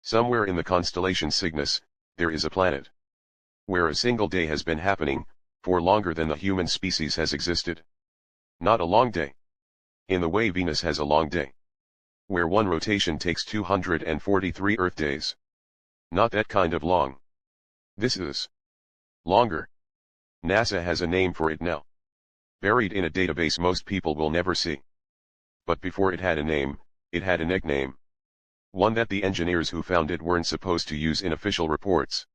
Somewhere in the constellation Cygnus, there is a planet where a single day has been happening, for longer than the human species has existed. Not a long day. In the way Venus has a long day. Where one rotation takes 243 Earth days. Not that kind of long. This is longer. NASA has a name for it now. Buried in a database most people will never see. But before it had a name, it had a nickname. One that the engineers who found it weren't supposed to use in official reports.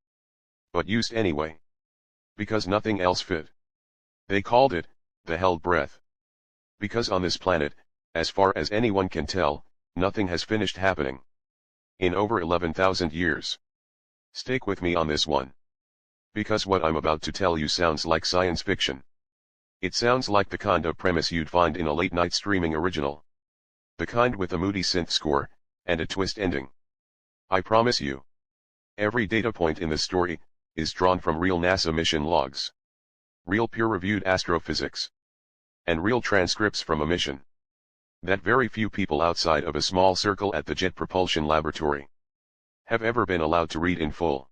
But used anyway. Because nothing else fit. They called it, the held breath. Because on this planet, as far as anyone can tell, nothing has finished happening. In over 11,000 years. Stick with me on this one. Because what I'm about to tell you sounds like science fiction. It sounds like the kind of premise you'd find in a late-night streaming original. The kind with a moody synth score, and a twist ending. I promise you. Every data point in the story is drawn from real NASA mission logs. Real peer-reviewed astrophysics. And real transcripts from a mission that very few people outside of a small circle at the Jet Propulsion Laboratory have ever been allowed to read in full.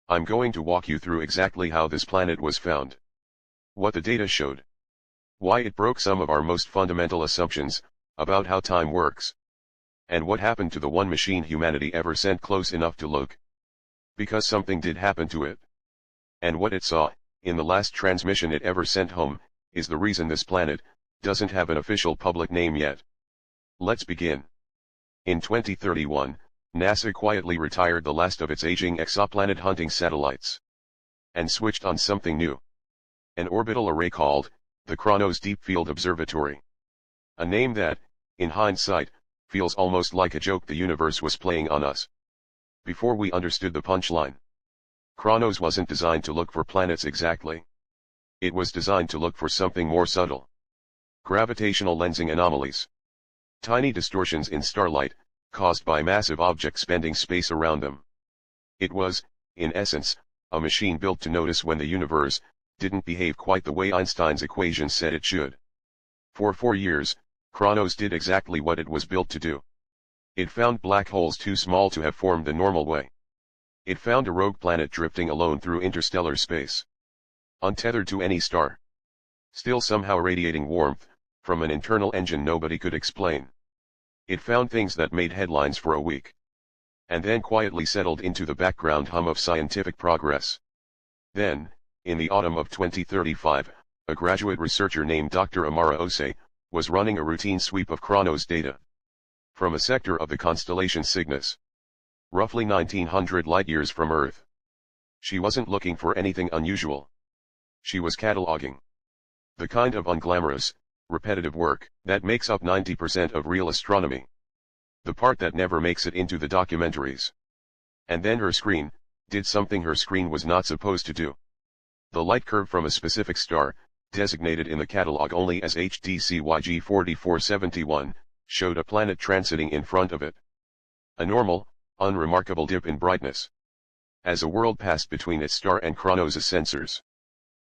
I'm going to walk you through exactly how this planet was found. What the data showed. Why it broke some of our most fundamental assumptions about how time works. And what happened to the one machine humanity ever sent close enough to look. Because something did happen to it. And what it saw, in the last transmission it ever sent home, is the reason this planet doesn't have an official public name yet. Let's begin. In 2031, NASA quietly retired the last of its aging exoplanet hunting satellites. And switched on something new. An orbital array called, the Kronos Deep Field Observatory. A name that, in hindsight, feels almost like a joke the universe was playing on us. Before we understood the punchline. Kronos wasn't designed to look for planets exactly. It was designed to look for something more subtle. Gravitational lensing anomalies. Tiny distortions in starlight, caused by massive objects spending space around them. It was, in essence, a machine built to notice when the universe didn't behave quite the way Einstein's equations said it should. For 4 years, Kronos did exactly what it was built to do. It found black holes too small to have formed the normal way. It found a rogue planet drifting alone through interstellar space. Untethered to any star. Still somehow radiating warmth, from an internal engine nobody could explain. It found things that made headlines for a week. And then quietly settled into the background hum of scientific progress. Then, in the autumn of 2035, a graduate researcher named Dr. Amara Osei, was running a routine sweep of Kronos data. From a sector of the constellation Cygnus. Roughly 1900 light-years from Earth. She wasn't looking for anything unusual. She was cataloging. The kind of unglamorous, repetitive work that makes up 90% of real astronomy. The part that never makes it into the documentaries. And then her screen did something her screen was not supposed to do. The light curve from a specific star, designated in the catalog only as HDCYG 4471, showed a planet transiting in front of it. A normal, unremarkable dip in brightness. As a world passed between its star and Kronos' sensors.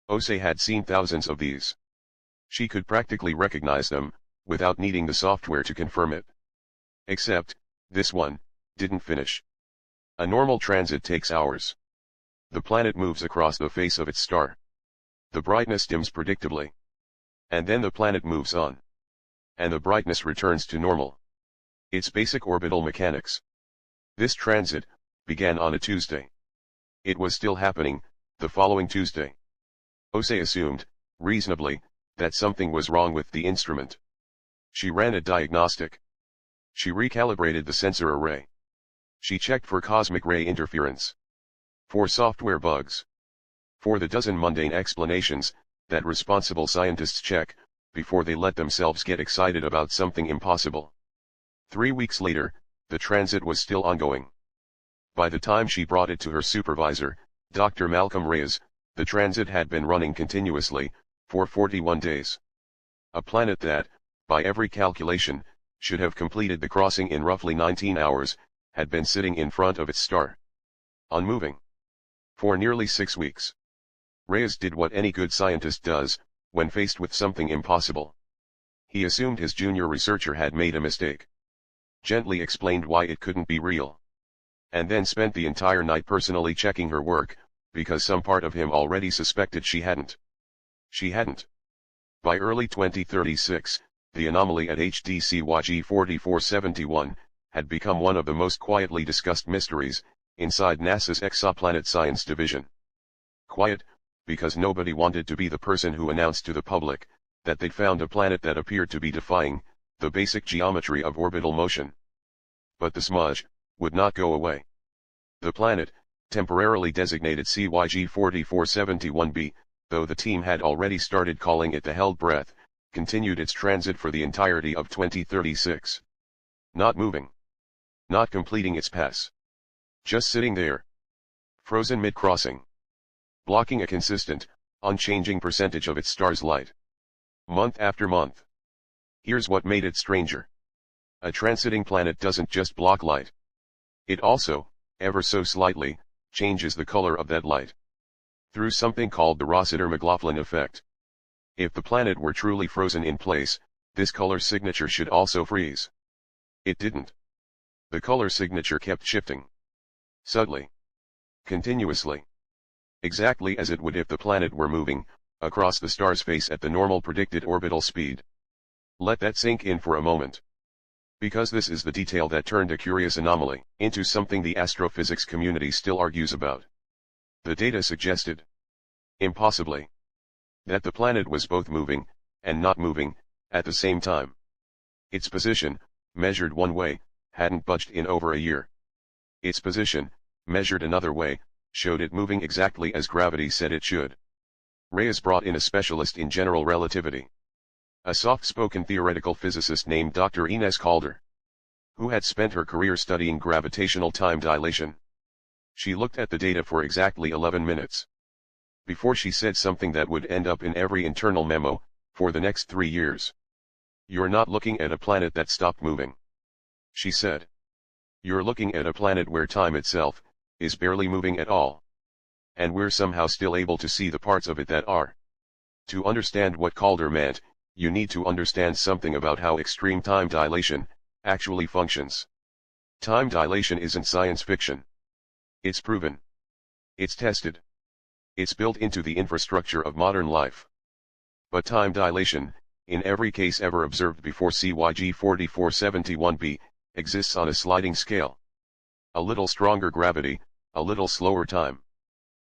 Osei had seen thousands of these. She could practically recognize them, without needing the software to confirm it. Except, this one didn't finish. A normal transit takes hours. The planet moves across the face of its star. The brightness dims predictably. And then the planet moves on. And the brightness returns to normal. It's basic orbital mechanics. This transit began on a Tuesday. It was still happening the following Tuesday. Osei assumed, reasonably, that something was wrong with the instrument. She ran a diagnostic. She recalibrated the sensor array. She checked for cosmic ray interference. For software bugs. For the dozen mundane explanations that responsible scientists check before they let themselves get excited about something impossible. 3 weeks later, the transit was still ongoing. By the time she brought it to her supervisor, Dr. Malcolm Reyes, the transit had been running continuously for 41 days. A planet that, by every calculation, should have completed the crossing in roughly 19 hours, had been sitting in front of its star. Unmoving. For nearly 6 weeks. Reyes did what any good scientist does, when faced with something impossible. He assumed his junior researcher had made a mistake. Gently explained why it couldn't be real. and then spent the entire night personally checking her work, because some part of him already suspected she hadn't. She hadn't. By early 2036, the anomaly at HD CYG 4471 had become one of the most quietly discussed mysteries inside NASA's Exoplanet Science Division. Quiet, because nobody wanted to be the person who announced to the public that they'd found a planet that appeared to be defying the basic geometry of orbital motion. But the smudge would not go away. The planet, temporarily designated CYG 4471b, though the team had already started calling it the held breath, continued its transit for the entirety of 2036. Not moving. Not completing its pass. Just sitting there. Frozen mid-crossing. Blocking a consistent, unchanging percentage of its star's light. Month after month. Here's what made it stranger. A transiting planet doesn't just block light. It also, ever so slightly, changes the color of that light. Through something called the Rossiter-McLaughlin effect. If the planet were truly frozen in place, this color signature should also freeze. It didn't. The color signature kept shifting. Subtly. Continuously. Exactly as it would if the planet were moving across the star's face at the normal predicted orbital speed. Let that sink in for a moment. Because this is the detail that turned a curious anomaly into something the astrophysics community still argues about. The data suggested, impossibly, that the planet was both moving and not moving at the same time. Its position, measured one way, hadn't budged in over a year. Its position, measured another way, showed it moving exactly as gravity said it should. Reyes brought in a specialist in general relativity. A soft-spoken theoretical physicist named Dr. Ines Calder, who had spent her career studying gravitational time dilation. She looked at the data for exactly 11 minutes. Before she said something that would end up in every internal memo, for the next 3 years. You're not looking at a planet that stopped moving. She said. You're looking at a planet where time itself is barely moving at all. And we're somehow still able to see the parts of it that are. To understand what Calder meant, you need to understand something about how extreme time dilation actually functions. Time dilation isn't science fiction. It's proven. It's tested. It's built into the infrastructure of modern life. But time dilation, in every case ever observed before CYG 4471b, exists on a sliding scale. A little stronger gravity, a little slower time.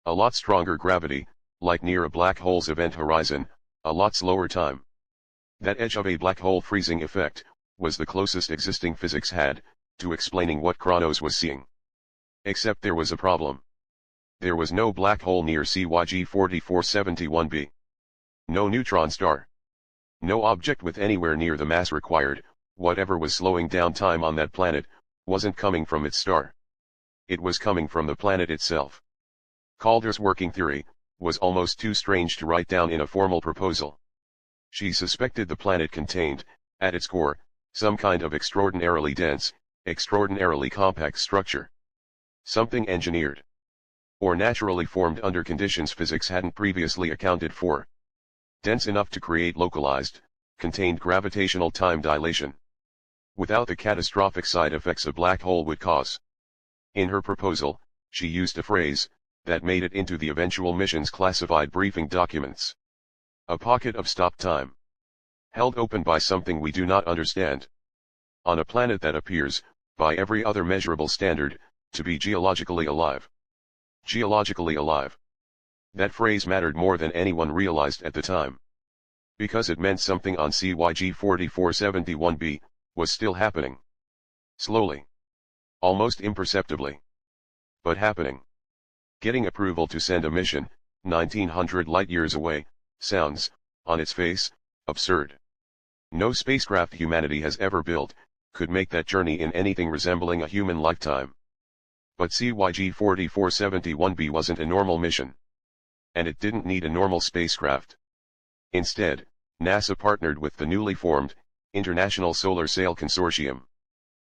A lot stronger gravity, like near a black hole's event horizon, a lot slower time. That edge of a black hole freezing effect was the closest existing physics had to explaining what Kronos was seeing. Except there was a problem. There was no black hole near CYG 4471b. No neutron star. No object with anywhere near the mass required. Whatever was slowing down time on that planet wasn't coming from its star. It was coming from the planet itself. Calder's working theory was almost too strange to write down in a formal proposal. She suspected the planet contained, at its core, some kind of extraordinarily dense, extraordinarily compact structure. Something engineered. Or naturally formed under conditions physics hadn't previously accounted for. Dense enough to create localized, contained gravitational time dilation. Without the catastrophic side effects a black hole would cause. In her proposal, she used a phrase that made it into the eventual mission's classified briefing documents. A pocket of stopped time. Held open by something we do not understand. On a planet that appears, by every other measurable standard, to be geologically alive. Geologically alive. That phrase mattered more than anyone realized at the time. Because it meant something on CYG 4471b was still happening. Slowly. Almost imperceptibly. But happening. Getting approval to send a mission, 1900 light-years away, sounds, on its face, absurd. No spacecraft humanity has ever built could make that journey in anything resembling a human lifetime. But CYG 4471b wasn't a normal mission. And it didn't need a normal spacecraft. Instead, NASA partnered with the newly formed International Solar Sail Consortium.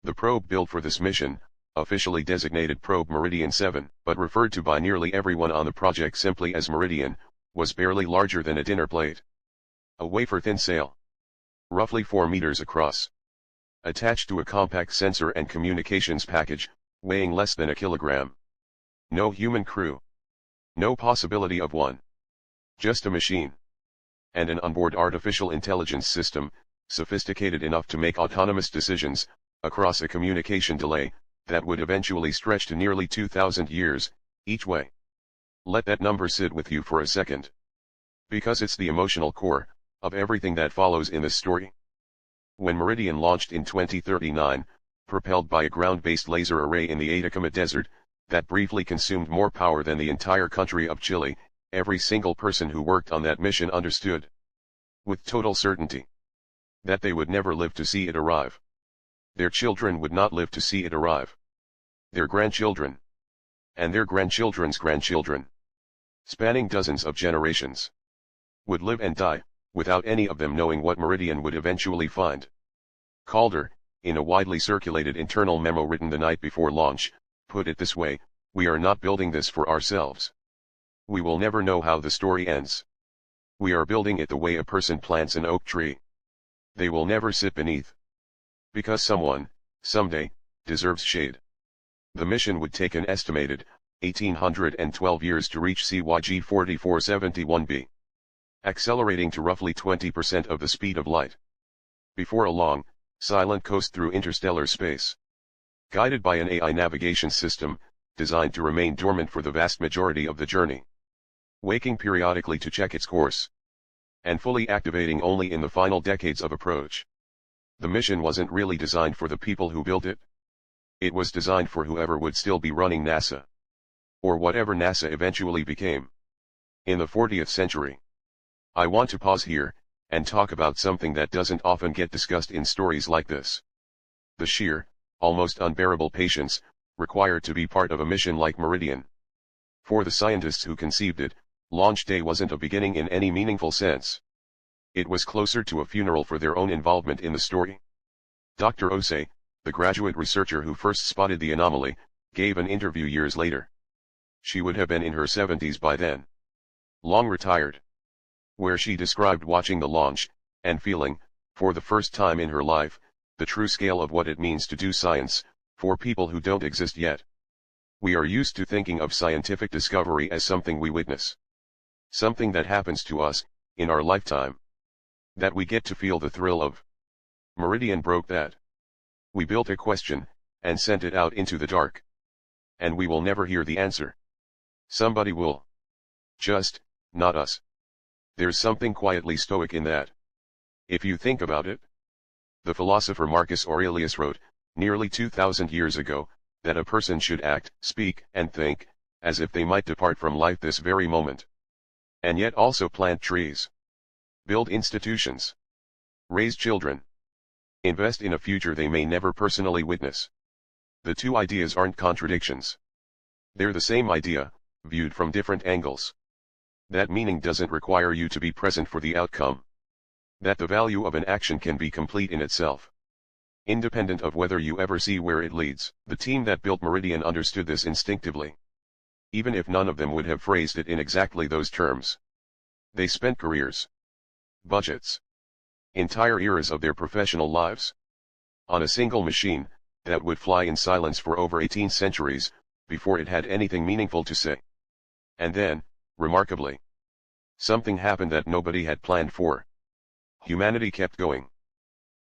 The probe built for this mission, officially designated Probe Meridian 7, but referred to by nearly everyone on the project simply as Meridian, was barely larger than a dinner plate. A wafer-thin sail. Roughly 4 meters across. Attached to a compact sensor and communications package, weighing less than a kilogram. No human crew. No possibility of one. Just a machine. And an onboard artificial intelligence system, sophisticated enough to make autonomous decisions, across a communication delay, that would eventually stretch to nearly 2,000 years, each way. Let that number sit with you for a second. Because it's the emotional core, of everything that follows in this story. When Meridian launched in 2039, propelled by a ground-based laser array in the Atacama Desert, that briefly consumed more power than the entire country of Chile, every single person who worked on that mission understood, with total certainty, that they would never live to see it arrive. Their children would not live to see it arrive. Their grandchildren. And their grandchildren's grandchildren, spanning dozens of generations, would live and die, without any of them knowing what Meridian would eventually find. Calder, in a widely circulated internal memo written the night before launch, put it this way: "We are not building this for ourselves. We will never know how the story ends. We are building it the way a person plants an oak tree. They will never sit beneath. Because someone, someday, deserves shade." The mission would take an estimated 1,812 years to reach CYG 4471b, accelerating to roughly 20% of the speed of light. Before a long, silent coast through interstellar space. Guided by an AI navigation system, designed to remain dormant for the vast majority of the journey. Waking periodically to check its course. And fully activating only in the final decades of approach. The mission wasn't really designed for the people who built it. It was designed for whoever would still be running NASA. Or whatever NASA eventually became. In the 40th century. I want to pause here, and talk about something that doesn't often get discussed in stories like this. The sheer, almost unbearable patience, required to be part of a mission like Meridian. For the scientists who conceived it, launch day wasn't a beginning in any meaningful sense. It was closer to a funeral for their own involvement in the story. Dr. Osei, the graduate researcher who first spotted the anomaly, gave an interview years later. She would have been in her 70s by then. Long retired. Where she described watching the launch, and feeling, for the first time in her life, the true scale of what it means to do science, for people who don't exist yet. We are used to thinking of scientific discovery as something we witness. Something that happens to us, in our lifetime. That we get to feel the thrill of. Meridian broke that. We built a question, and sent it out into the dark. And we will never hear the answer. Somebody will. Just, not us. There's something quietly stoic in that. If you think about it. The philosopher Marcus Aurelius wrote, nearly 2,000 years ago, that a person should act, speak, and think, as if they might depart from life this very moment. And yet also plant trees. Build institutions. Raise children. Invest in a future they may never personally witness. The two ideas aren't contradictions. They're the same idea, viewed from different angles. That meaning doesn't require you to be present for the outcome. That the value of an action can be complete in itself. Independent of whether you ever see where it leads. The team that built Meridian understood this instinctively. Even if none of them would have phrased it in exactly those terms. They spent careers. Budgets. Entire eras of their professional lives. On a single machine, that would fly in silence for over 18 centuries, before it had anything meaningful to say. And then, remarkably, something happened that nobody had planned for. Humanity kept going.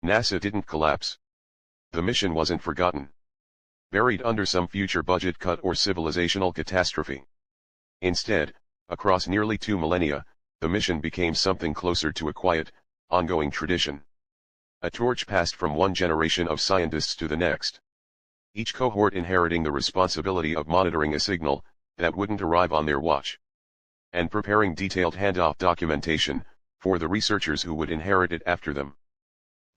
NASA didn't collapse. The mission wasn't forgotten. Buried under some future budget cut or civilizational catastrophe. Instead, across nearly 2 millennia, the mission became something closer to a quiet, ongoing tradition. A torch passed from one generation of scientists to the next. Each cohort inheriting the responsibility of monitoring a signal that wouldn't arrive on their watch. And preparing detailed handoff documentation for the researchers who would inherit it after them.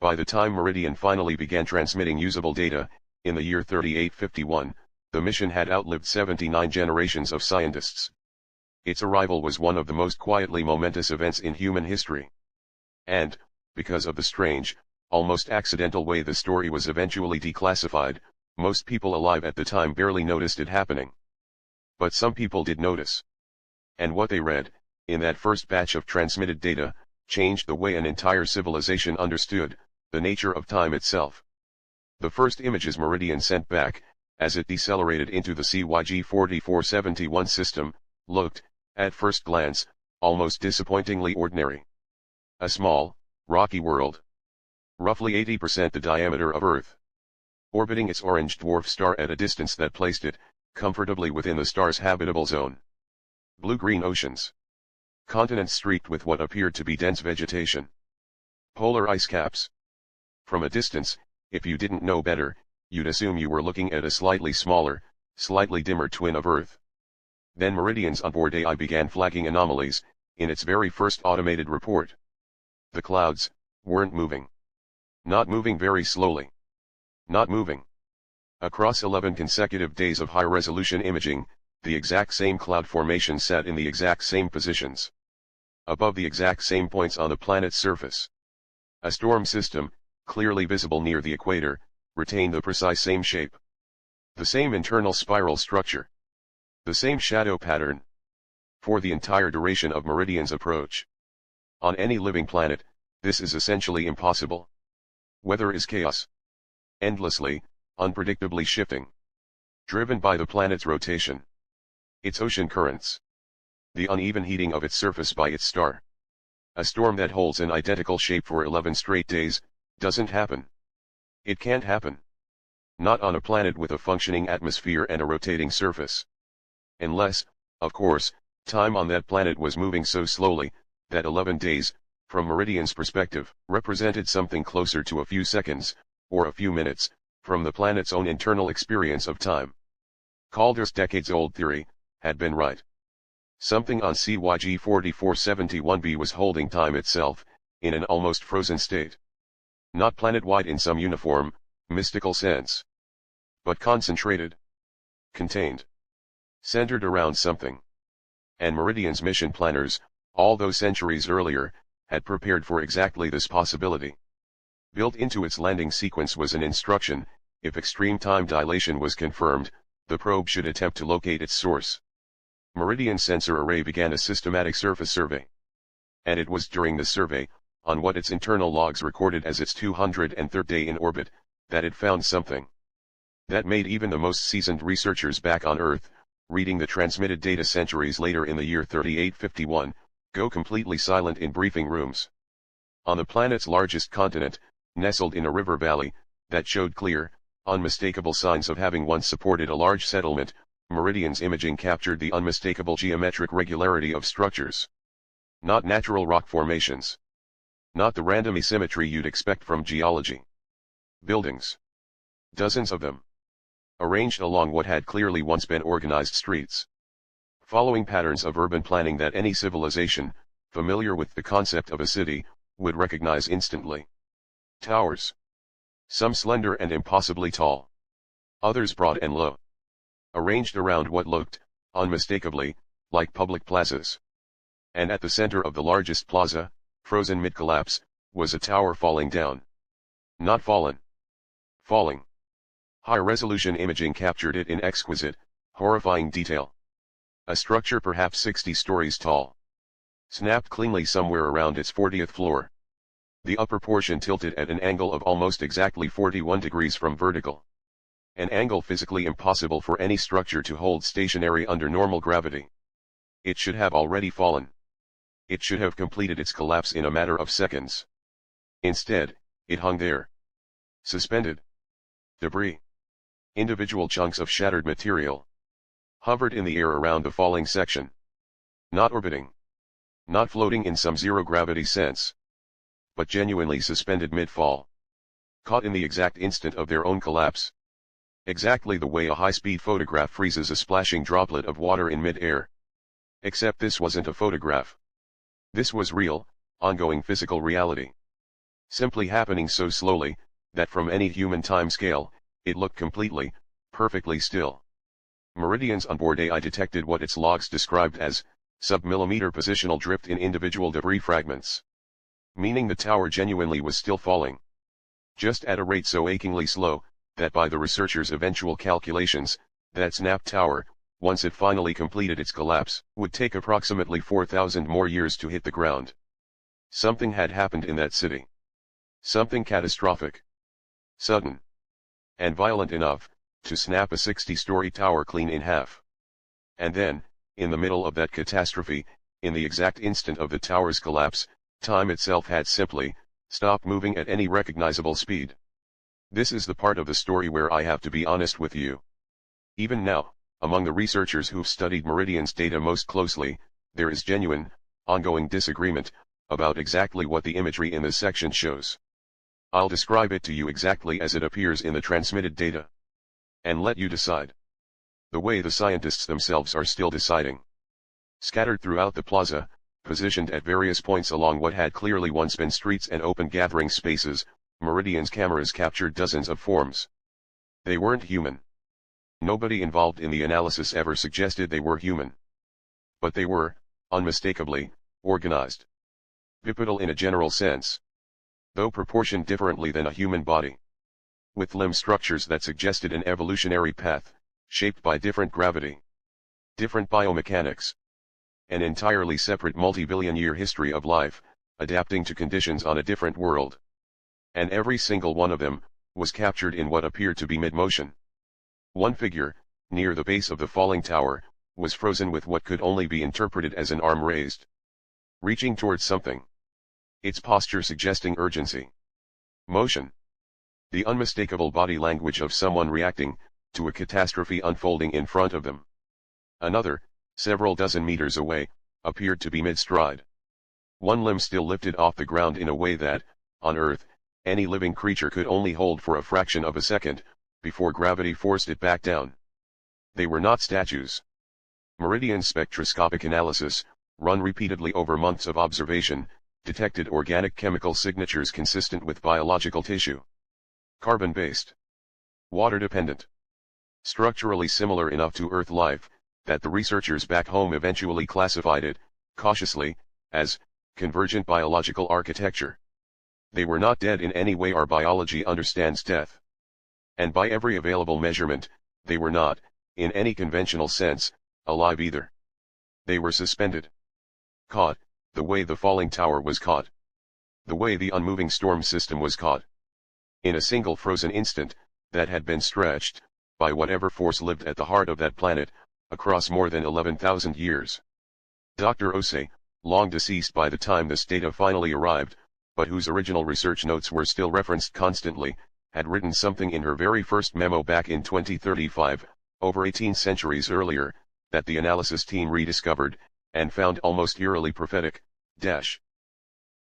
By the time Meridian finally began transmitting usable data, in the year 3851, the mission had outlived 79 generations of scientists. Its arrival was one of the most quietly momentous events in human history. And, because of the strange, almost accidental way the story was eventually declassified, most people alive at the time barely noticed it happening. But some people did notice. And what they read, in that first batch of transmitted data, changed the way an entire civilization understood the nature of time itself. The first images Meridian sent back, as it decelerated into the CYG 4471 system, looked, at first glance, almost disappointingly ordinary. A small, rocky world. Roughly 80% the diameter of Earth. Orbiting its orange dwarf star at a distance that placed it, comfortably within the star's habitable zone. Blue-green oceans. Continents streaked with what appeared to be dense vegetation. Polar ice caps. From a distance, if you didn't know better, you'd assume you were looking at a slightly smaller, slightly dimmer twin of Earth. Then Meridians on board AI began flagging anomalies, in its very first automated report. The clouds weren't moving. Not moving very slowly. Not moving. Across 11 consecutive days of high-resolution imaging, the exact same cloud formation sat in the exact same positions. Above the exact same points on the planet's surface. A storm system, clearly visible near the equator, retained the precise same shape. The same internal spiral structure. The same shadow pattern. For the entire duration of Meridian's approach. On any living planet, this is essentially impossible. Weather is chaos. Endlessly, unpredictably shifting. Driven by the planet's rotation. Its ocean currents. The uneven heating of its surface by its star. A storm that holds an identical shape for 11 straight days, doesn't happen. It can't happen. Not on a planet with a functioning atmosphere and a rotating surface. Unless, of course, time on that planet was moving so slowly, that 11 days, from Meridian's perspective, represented something closer to a few seconds, or a few minutes, from the planet's own internal experience of time. Calder's decades-old theory had been right. Something on CYG 4471b was holding time itself, in an almost frozen state. Not planet-wide in some uniform, mystical sense. But concentrated. Contained. Centered around something. And Meridian's mission planners, all those centuries earlier, had prepared for exactly this possibility. Built into its landing sequence was an instruction: if extreme time dilation was confirmed, the probe should attempt to locate its source. Meridian's sensor array began a systematic surface survey. And it was during the survey, on what its internal logs recorded as its 203rd day in orbit, that it found something. That made even the most seasoned researchers back on Earth, reading the transmitted data centuries later in the year 3851, go completely silent in briefing rooms. On the planet's largest continent, nestled in a river valley, that showed clear, unmistakable signs of having once supported a large settlement, Meridian's imaging captured the unmistakable geometric regularity of structures. Not natural rock formations. Not the random asymmetry you'd expect from geology. Buildings. Dozens of them. Arranged along what had clearly once been organized streets. Following patterns of urban planning that any civilization, familiar with the concept of a city, would recognize instantly. Towers. Some slender and impossibly tall. Others broad and low. Arranged around what looked, unmistakably, like public plazas. And at the center of the largest plaza, frozen mid-collapse, was a tower falling down. Not fallen. Falling. High-resolution imaging captured it in exquisite, horrifying detail. A structure perhaps 60 stories tall. Snapped cleanly somewhere around its 40th floor. The upper portion tilted at an angle of almost exactly 41 degrees from vertical. An angle physically impossible for any structure to hold stationary under normal gravity. It should have already fallen. It should have completed its collapse in a matter of seconds. Instead, it hung there. Suspended. Debris. Individual chunks of shattered material. Hovered in the air around the falling section. Not orbiting. Not floating in some zero-gravity sense. But genuinely suspended mid-fall. Caught in the exact instant of their own collapse. Exactly the way a high-speed photograph freezes a splashing droplet of water in mid-air. Except this wasn't a photograph. This was real, ongoing physical reality. Simply happening so slowly, that from any human time scale, it looked completely, perfectly still. Meridians on board AI detected what its logs described as sub-millimeter positional drift in individual debris fragments. Meaning the tower genuinely was still falling. Just at a rate so achingly slow, that by the researchers' eventual calculations, that snapped tower, once it finally completed its collapse, would take approximately 4,000 more years to hit the ground. Something had happened in that city. Something catastrophic. Sudden. And violent enough, to snap a 60-story tower clean in half. And then, in the middle of that catastrophe, in the exact instant of the tower's collapse, time itself had simply stopped moving at any recognizable speed. This is the part of the story where I have to be honest with you. Even now, among the researchers who've studied Meridian's data most closely, there is genuine, ongoing disagreement about exactly what the imagery in this section shows. I'll describe it to you exactly as it appears in the transmitted data. And let you decide. The way the scientists themselves are still deciding. Scattered throughout the plaza, positioned at various points along what had clearly once been streets and open gathering spaces, Meridian's cameras captured dozens of forms. They weren't human. Nobody involved in the analysis ever suggested they were human. But they were, unmistakably, organized. Bipedal in a general sense. Though proportioned differently than a human body. With limb structures that suggested an evolutionary path, shaped by different gravity. Different biomechanics. An entirely separate multi-billion-year history of life, adapting to conditions on a different world. And every single one of them, was captured in what appeared to be mid-motion. One figure, near the base of the falling tower, was frozen with what could only be interpreted as an arm raised. Reaching towards something. Its posture suggesting urgency. Motion. The unmistakable body language of someone reacting to a catastrophe unfolding in front of them. Another, several dozen meters away, appeared to be mid-stride. One limb still lifted off the ground in a way that, on Earth, any living creature could only hold for a fraction of a second, before gravity forced it back down. They were not statues. Meridian's spectroscopic analysis, run repeatedly over months of observation, detected organic chemical signatures consistent with biological tissue. Carbon-based. Water-dependent. Structurally similar enough to Earth life, that the researchers back home eventually classified it, cautiously, as convergent biological architecture. They were not dead in any way our biology understands death. And by every available measurement, they were not, in any conventional sense, alive either. They were suspended. Caught, the way the falling tower was caught. The way the unmoving storm system was caught. In a single frozen instant, that had been stretched, by whatever force lived at the heart of that planet, across more than 11,000 years. Dr. Osei, long deceased by the time this data finally arrived, but whose original research notes were still referenced constantly, had written something in her very first memo back in 2035, over 18 centuries earlier, that the analysis team rediscovered, and found almost eerily prophetic.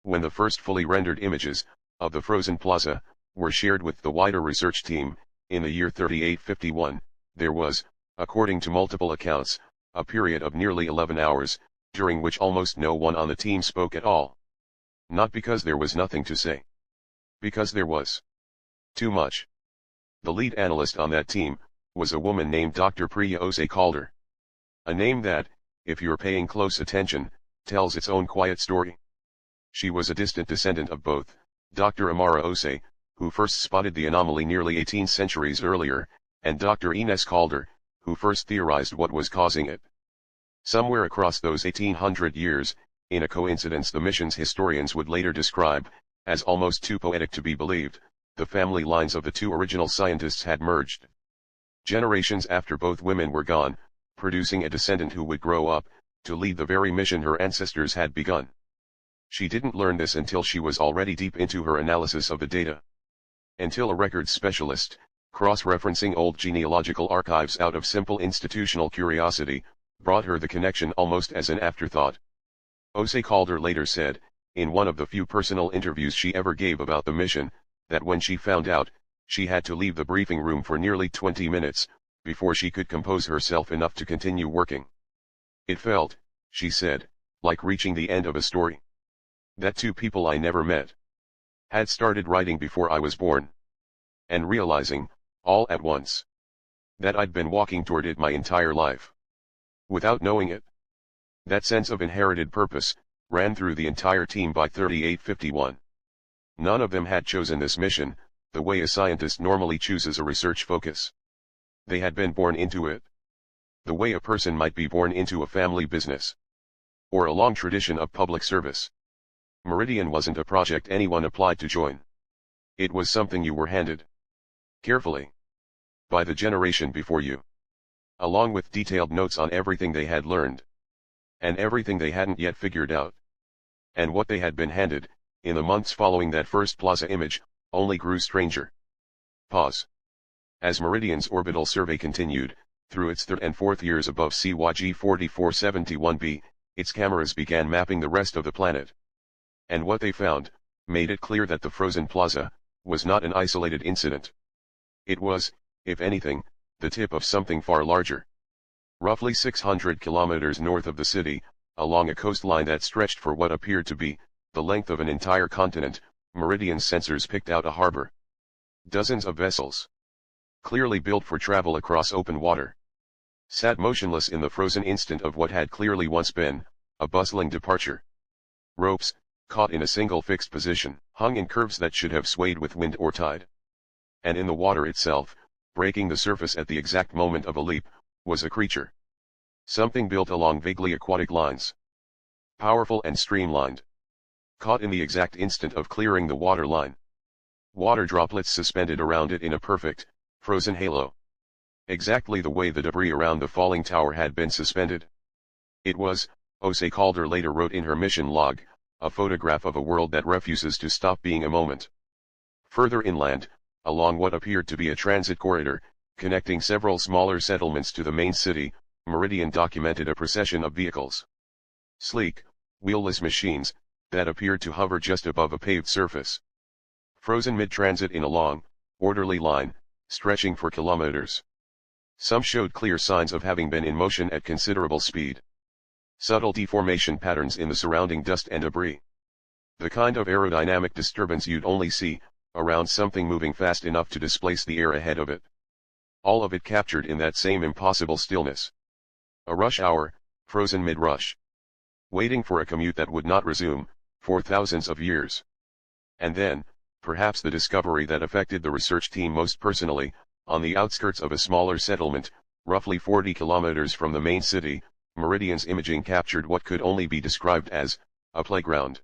When the first fully rendered images, of the frozen plaza, were shared with the wider research team, in the year 3851, there was, according to multiple accounts, a period of nearly 11 hours, during which almost no one on the team spoke at all. Not because there was nothing to say. Because there was too much. The lead analyst on that team, was a woman named Dr. Priya Osei Calder. A name that, if you're paying close attention, tells its own quiet story. She was a distant descendant of both, Dr. Amara Osei, who first spotted the anomaly nearly 18 centuries earlier, and Dr. Ines Calder, who first theorized what was causing it. Somewhere across those 1800 years, in a coincidence the mission's historians would later describe, as almost too poetic to be believed, the family lines of the two original scientists had merged. Generations after both women were gone, producing a descendant who would grow up, to lead the very mission her ancestors had begun. She didn't learn this until she was already deep into her analysis of the data. Until a records specialist, cross-referencing old genealogical archives out of simple institutional curiosity, brought her the connection almost as an afterthought. Osei Calder later said, in one of the few personal interviews she ever gave about the mission, that when she found out, she had to leave the briefing room for nearly 20 minutes, before she could compose herself enough to continue working. It felt, she said, like reaching the end of a story. That two people I never met had started writing before I was born. And realizing, all at once, that I'd been walking toward it my entire life. Without knowing it. That sense of inherited purpose, ran through the entire team by 3851. None of them had chosen this mission, the way a scientist normally chooses a research focus. They had been born into it. The way a person might be born into a family business. Or a long tradition of public service. Meridian wasn't a project anyone applied to join. It was something you were handed. Carefully. by the generation before you, along with detailed notes on everything they had learned, and everything they hadn't yet figured out. And what they had been handed, in the months following that first plaza image, only grew stranger. Pause. As Meridian's orbital survey continued, through its third and fourth years above CYG 4471b, its cameras began mapping the rest of the planet. And what they found, made it clear that the frozen plaza, was not an isolated incident. It was, if anything, the tip of something far larger. Roughly 600 kilometers north of the city, along a coastline that stretched for what appeared to be the length of an entire continent, Meridian's sensors picked out a harbor. Dozens of vessels, clearly built for travel across open water, sat motionless in the frozen instant of what had clearly once been a bustling departure. Ropes, caught in a single fixed position, hung in curves that should have swayed with wind or tide. And in the water itself, breaking the surface at the exact moment of a leap, was a creature. Something built along vaguely aquatic lines. Powerful and streamlined. Caught in the exact instant of clearing the water line. Water droplets suspended around it in a perfect, frozen halo. Exactly the way the debris around the falling tower had been suspended. It was, Jose Calder later wrote in her mission log, a photograph of a world that refuses to stop being a moment. Further inland, along what appeared to be a transit corridor, connecting several smaller settlements to the main city, Meridian documented a procession of vehicles. Sleek, wheelless machines, that appeared to hover just above a paved surface. Frozen mid-transit in a long, orderly line, stretching for kilometers. Some showed clear signs of having been in motion at considerable speed. Subtle deformation patterns in the surrounding dust and debris. The kind of aerodynamic disturbance you'd only see around something moving fast enough to displace the air ahead of it. All of it captured in that same impossible stillness. A rush hour, frozen mid-rush. Waiting for a commute that would not resume, for thousands of years. And then, perhaps the discovery that affected the research team most personally, on the outskirts of a smaller settlement, roughly 40 kilometers from the main city, Meridian's imaging captured what could only be described as a playground.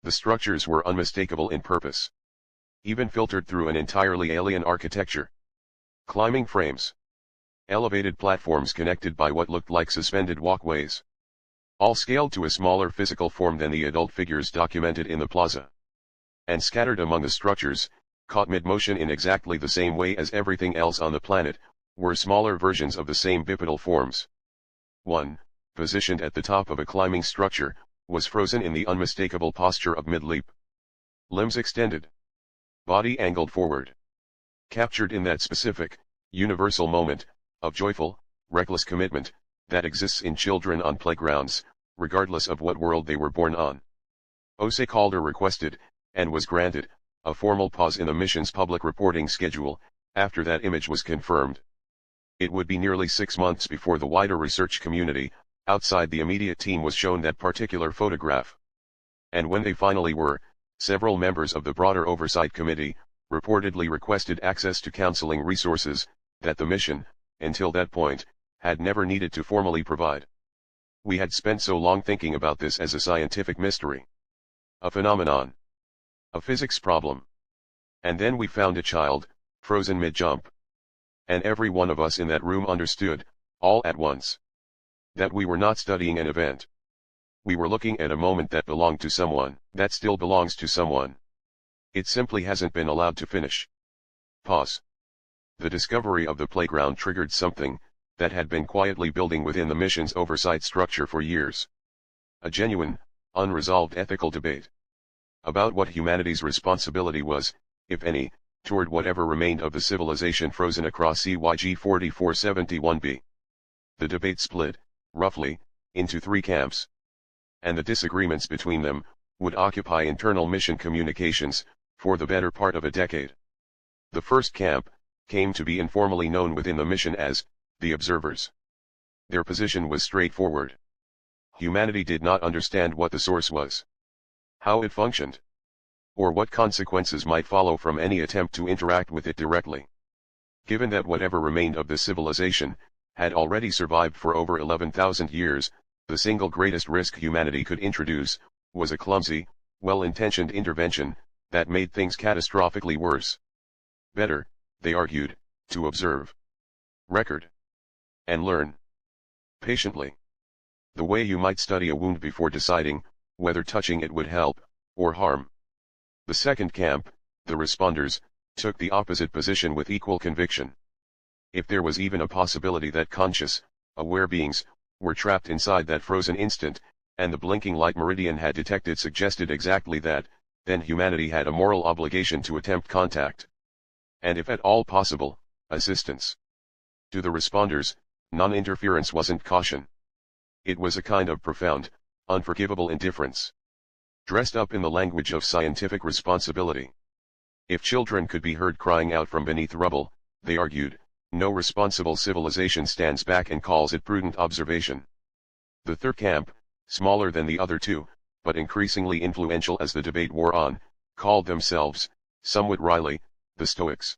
The structures were unmistakable in purpose. Even filtered through an entirely alien architecture. Climbing frames. Elevated platforms connected by what looked like suspended walkways. All scaled to a smaller physical form than the adult figures documented in the plaza. And scattered among the structures, caught mid-motion in exactly the same way as everything else on the planet, were smaller versions of the same bipedal forms. One, positioned at the top of a climbing structure, was frozen in the unmistakable posture of mid-leap. Limbs extended. Body angled forward. Captured in that specific, universal moment, of joyful, reckless commitment, that exists in children on playgrounds, regardless of what world they were born on. Jose Calder requested, and was granted, a formal pause in the mission's public reporting schedule, after that image was confirmed. It would be nearly 6 months before the wider research community, outside the immediate team, was shown that particular photograph. And when they finally were, several members of the broader oversight committee, reportedly requested access to counseling resources, that the mission, until that point, had never needed to formally provide. We had spent so long thinking about this as a scientific mystery. A phenomenon. A physics problem. And then we found a child, frozen mid-jump. And every one of us in that room understood, all at once, that we were not studying an event. We were looking at a moment that belonged to someone, that still belongs to someone. It simply hasn't been allowed to finish. Pause. The discovery of the playground triggered something that had been quietly building within the mission's oversight structure for years. A genuine, unresolved ethical debate about what humanity's responsibility was, if any, toward whatever remained of the civilization frozen across CYG 4471b. The debate split, roughly, into 3 camps. And the disagreements between them would occupy internal mission communications for the better part of a decade. The first camp came to be informally known within the mission as the observers. Their position was straightforward. Humanity did not understand what the source was, how it functioned, or what consequences might follow from any attempt to interact with it directly. Given that whatever remained of the civilization had already survived for over 11,000 years, the single greatest risk humanity could introduce was a clumsy, well-intentioned intervention that made things catastrophically worse. Better, they argued, to observe, record, and learn patiently. The way you might study a wound before deciding whether touching it would help or harm. The second camp, the responders, took the opposite position with equal conviction. If there was even a possibility that conscious, aware beings were trapped inside that frozen instant, and the blinking light Meridian had detected suggested exactly that, then humanity had a moral obligation to attempt contact. And if at all possible, assistance. To the responders, non-interference wasn't caution. It was a kind of profound, unforgivable indifference. Dressed up in the language of scientific responsibility. If children could be heard crying out from beneath rubble, they argued, no responsible civilization stands back and calls it prudent observation. The third camp, smaller than the other two, but increasingly influential as the debate wore on, called themselves, somewhat wryly, the Stoics.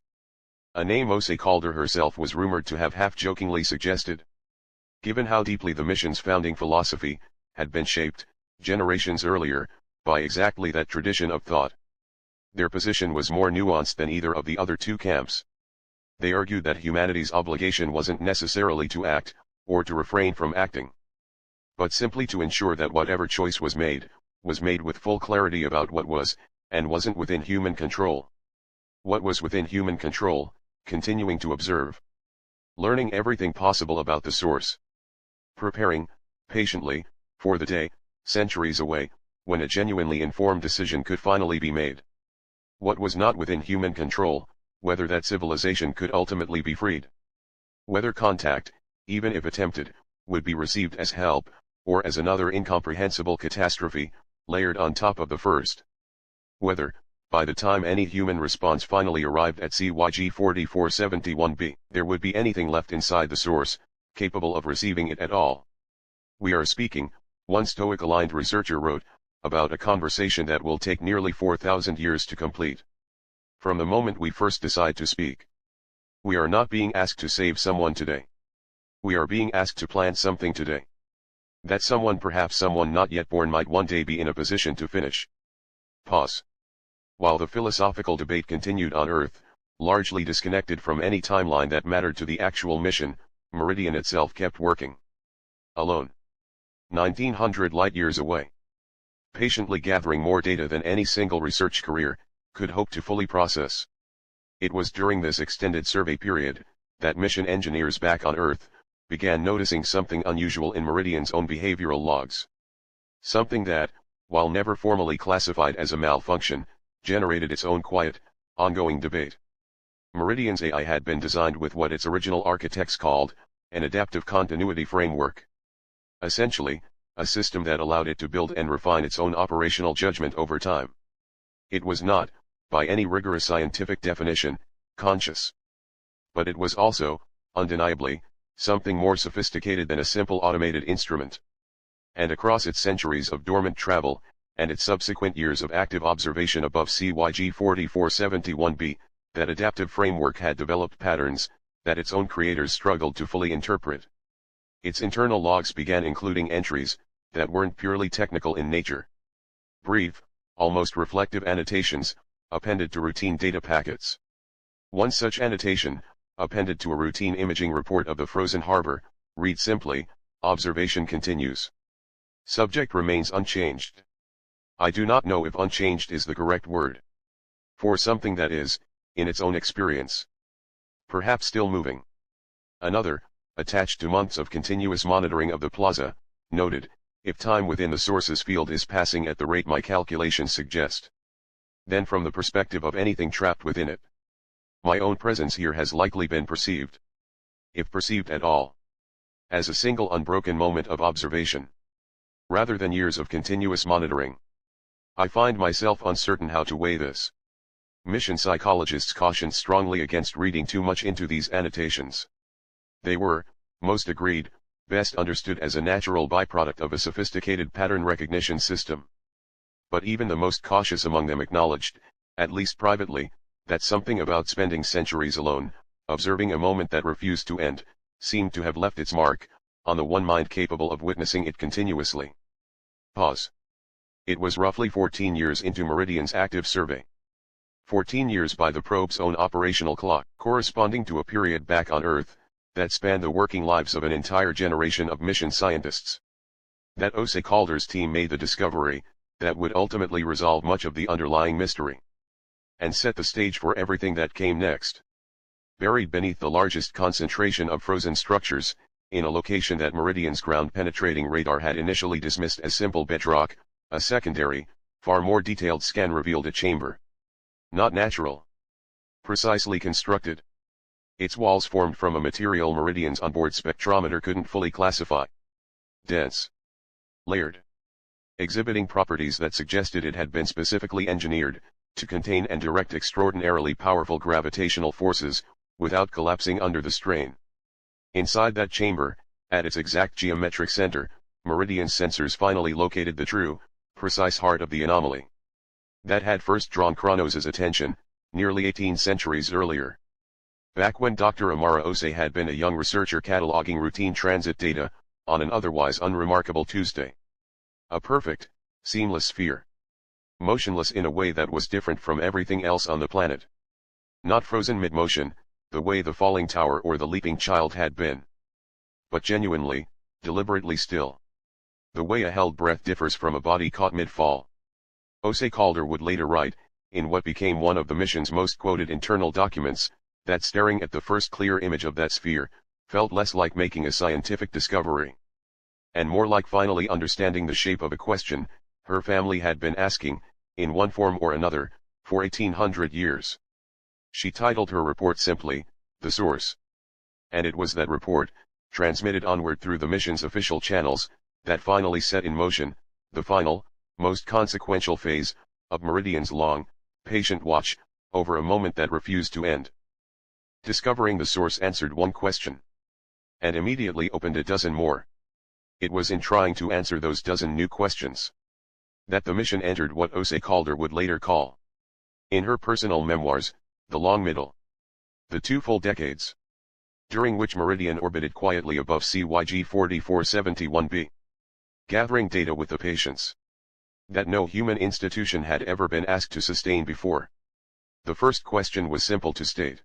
A name Ose Calder herself was rumored to have half-jokingly suggested. Given how deeply the mission's founding philosophy had been shaped, generations earlier, by exactly that tradition of thought. Their position was more nuanced than either of the other two camps. They argued that humanity's obligation wasn't necessarily to act, or to refrain from acting, but simply to ensure that whatever choice was made with full clarity about what was, and wasn't within human control. What was within human control, continuing to observe. Learning everything possible about the source. Preparing, patiently, for the day, centuries away, when a genuinely informed decision could finally be made. What was not within human control, whether that civilization could ultimately be freed. Whether contact, even if attempted, would be received as help, or as another incomprehensible catastrophe, layered on top of the first. Whether, by the time any human response finally arrived at CYG 4471b, there would be anything left inside the source, capable of receiving it at all. We are speaking, one Stoic-aligned researcher wrote, about a conversation that will take nearly 4,000 years to complete. From the moment we first decide to speak. We are not being asked to save someone today. We are being asked to plant something today. That someone, perhaps someone not yet born, might one day be in a position to finish. Pause. While the philosophical debate continued on Earth, largely disconnected from any timeline that mattered to the actual mission, Meridian itself kept working. Alone. 1900 light-years away. Patiently gathering more data than any single research career could hope to fully process. It was during this extended survey period that mission engineers back on Earth began noticing something unusual in Meridian's own behavioral logs. Something that, while never formally classified as a malfunction, generated its own quiet, ongoing debate. Meridian's AI had been designed with what its original architects called an adaptive continuity framework. Essentially, a system that allowed it to build and refine its own operational judgment over time. It was not, by any rigorous scientific definition, conscious. But it was also, undeniably, something more sophisticated than a simple automated instrument. And across its centuries of dormant travel, and its subsequent years of active observation above CYG 4471b, that adaptive framework had developed patterns that its own creators struggled to fully interpret. Its internal logs began including entries that weren't purely technical in nature. Brief, almost reflective annotations, appended to routine data packets. One such annotation, appended to a routine imaging report of the frozen harbor, reads simply, "Observation continues. Subject remains unchanged." I do not know if unchanged is the correct word. For something that is, in its own experience, perhaps still moving. Another, attached to months of continuous monitoring of the plaza, noted, "If time within the source's field is passing at the rate my calculations suggest, then from the perspective of anything trapped within it, my own presence here has likely been perceived, if perceived at all, as a single unbroken moment of observation, rather than years of continuous monitoring." I find myself uncertain how to weigh this. Mission psychologists cautioned strongly against reading too much into these annotations. They were, most agreed, best understood as a natural byproduct of a sophisticated pattern recognition system. But even the most cautious among them acknowledged, at least privately, that something about spending centuries alone, observing a moment that refused to end, seemed to have left its mark on the one mind capable of witnessing it continuously. Pause. It was roughly 14 years into Meridian's active survey. 14 years by the probe's own operational clock, corresponding to a period back on Earth, that spanned the working lives of an entire generation of mission scientists. That Osei Calder's team made the discovery, that would ultimately resolve much of the underlying mystery. And set the stage for everything that came next. Buried beneath the largest concentration of frozen structures, in a location that Meridian's ground-penetrating radar had initially dismissed as simple bedrock, a secondary, far more detailed scan revealed a chamber. Not natural. Precisely constructed. Its walls formed from a material Meridian's onboard spectrometer couldn't fully classify. Dense. Layered. Exhibiting properties that suggested it had been specifically engineered, to contain and direct extraordinarily powerful gravitational forces, without collapsing under the strain. Inside that chamber, at its exact geometric center, Meridian's sensors finally located the true, precise heart of the anomaly. That had first drawn Kronos' attention, nearly 18 centuries earlier. Back when Dr. Amara Osei had been a young researcher cataloging routine transit data, on an otherwise unremarkable Tuesday. A perfect, seamless sphere. Motionless in a way that was different from everything else on the planet. Not frozen mid-motion, the way the falling tower or the leaping child had been. But genuinely, deliberately still. The way a held breath differs from a body caught mid-fall. Osei Calder would later write, in what became one of the mission's most quoted internal documents, that staring at the first clear image of that sphere, felt less like making a scientific discovery. And more like finally understanding the shape of a question, her family had been asking, in one form or another, for 1800 years. She titled her report simply, The Source. And it was that report, transmitted onward through the mission's official channels, that finally set in motion, the final, most consequential phase, of Meridian's long, patient watch, over a moment that refused to end. Discovering the source answered one question. And immediately opened a dozen more. It was in trying to answer those dozen new questions that the mission entered what Osei Calder would later call, in her personal memoirs, the long middle. The 2 full decades, during which Meridian orbited quietly above CYG 4471b. Gathering data with a patience that no human institution had ever been asked to sustain before. The first question was simple to state.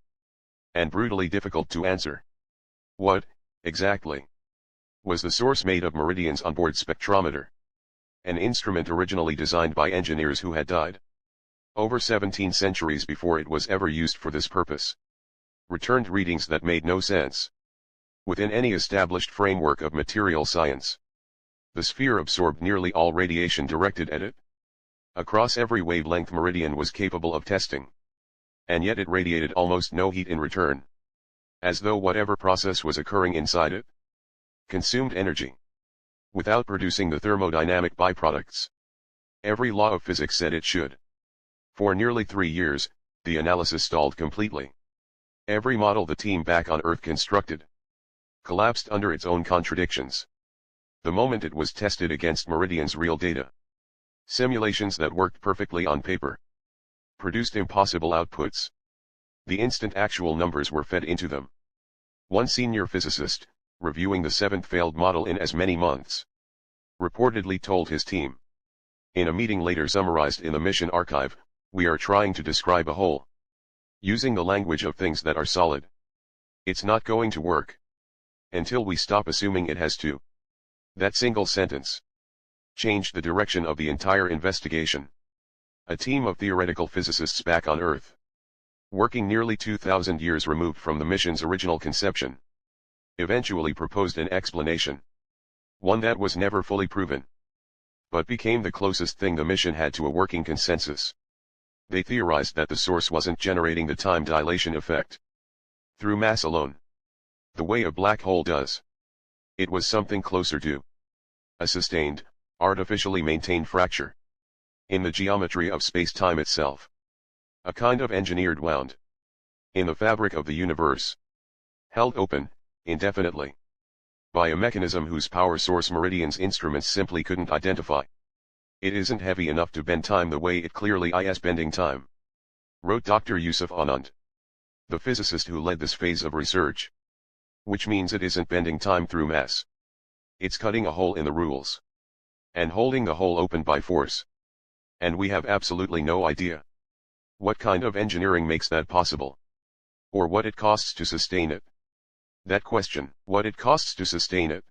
And brutally difficult to answer. What, exactly, was the source made of Meridian's onboard spectrometer? An instrument originally designed by engineers who had died over 17 centuries before it was ever used for this purpose. Returned readings that made no sense within any established framework of material science. The sphere absorbed nearly all radiation directed at it. Across every wavelength Meridian was capable of testing. And yet it radiated almost no heat in return. As though whatever process was occurring inside it consumed energy, without producing the thermodynamic byproducts every law of physics said it should. For nearly 3 years, the analysis stalled completely. Every model the team back on Earth constructed collapsed under its own contradictions. The moment it was tested against Meridian's real data, simulations that worked perfectly on paper produced impossible outputs. The instant actual numbers were fed into them. One senior physicist, reviewing the 7th failed model in as many months, reportedly told his team, in a meeting later summarized in the mission archive, "We are trying to describe a whole, using the language of things that are solid. It's not going to work. Until we stop assuming it has to." That single sentence changed the direction of the entire investigation. A team of theoretical physicists back on Earth, working nearly 2,000 years removed from the mission's original conception, eventually proposed an explanation. One that was never fully proven, but became the closest thing the mission had to a working consensus. They theorized that the source wasn't generating the time dilation effect through mass alone, the way a black hole does. It was something closer to a sustained, artificially maintained fracture in the geometry of space-time itself. A kind of engineered wound in the fabric of the universe, held open, indefinitely, by a mechanism whose power source Meridian's instruments simply couldn't identify. It isn't heavy enough to bend time the way it clearly is bending time, wrote Dr. Yusuf Anand, the physicist who led this phase of research. Which means it isn't bending time through mass. It's cutting a hole in the rules, and holding the hole open by force. And we have absolutely no idea What kind of engineering makes that possible? Or what it costs to sustain it? That question, what it costs to sustain it,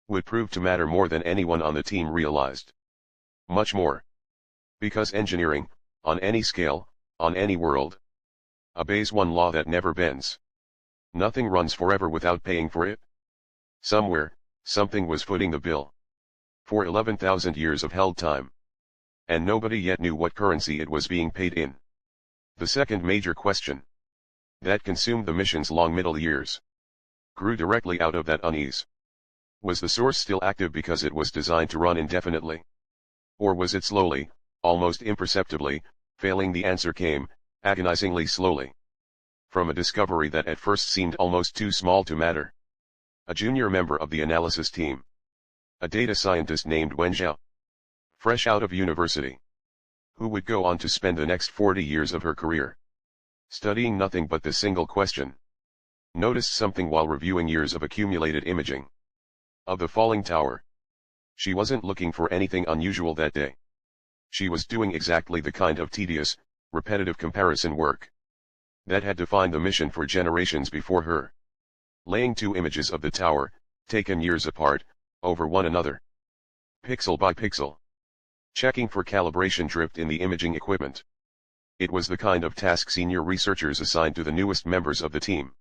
would prove to matter more than anyone on the team realized. Much more. Because engineering, on any scale, on any world, obeys one law that never bends. Nothing runs forever without paying for it. Somewhere, something was footing the bill. For 11,000 years of held time. And nobody yet knew what currency it was being paid in. The second major question, that consumed the mission's long middle years, grew directly out of that unease. Was the source still active because it was designed to run indefinitely? Or was it slowly, almost imperceptibly, failing? The answer came, agonizingly slowly, from a discovery that at first seemed almost too small to matter. A junior member of the analysis team, a data scientist named Wen Zhao, fresh out of university, who would go on to spend the next 40 years of her career studying nothing but this single question, noticed something while reviewing years of accumulated imaging of the falling tower. She wasn't looking for anything unusual that day. She was doing exactly the kind of tedious, repetitive comparison work that had defined the mission for generations before her. Laying two images of the tower, taken years apart, over one another, pixel by pixel. Checking for calibration drift in the imaging equipment. It was the kind of task senior researchers assigned to the newest members of the team.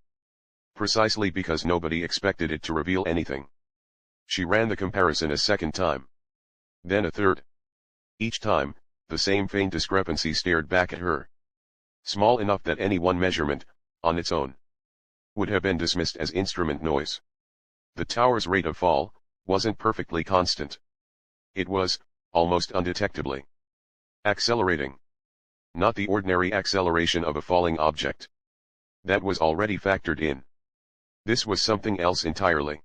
Precisely because nobody expected it to reveal anything. She ran the comparison a second time. Then a third. Each time, the same faint discrepancy stared back at her. Small enough that any one measurement, on its own, would have been dismissed as instrument noise. The tower's rate of fall wasn't perfectly constant. It was, almost undetectably, accelerating. Not the ordinary acceleration of a falling object. That was already factored in. This was something else entirely.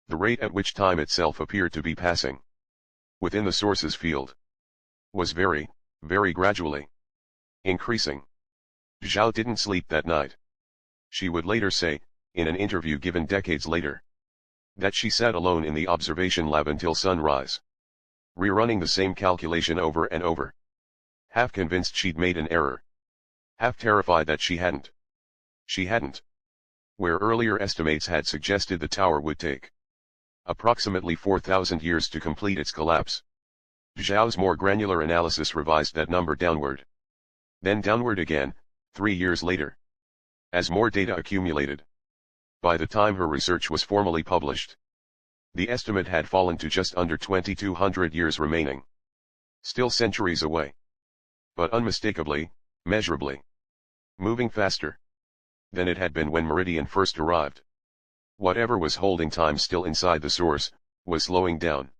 The rate at which time itself appeared to be passing within the source's field was very, very gradually increasing. Zhao didn't sleep that night. She would later say, in an interview given decades later, that she sat alone in the observation lab until sunrise, rerunning the same calculation over and over. Half convinced she'd made an error. Half terrified that she hadn't. She hadn't. Where earlier estimates had suggested the tower would take approximately 4,000 years to complete its collapse, Zhao's more granular analysis revised that number downward. Then downward again, 3 years later. As more data accumulated. By the time her research was formally published, the estimate had fallen to just under 2,200 years remaining. Still centuries away. But unmistakably, measurably, moving faster than it had been when Meridian first arrived. Whatever was holding time still inside the source, was slowing down.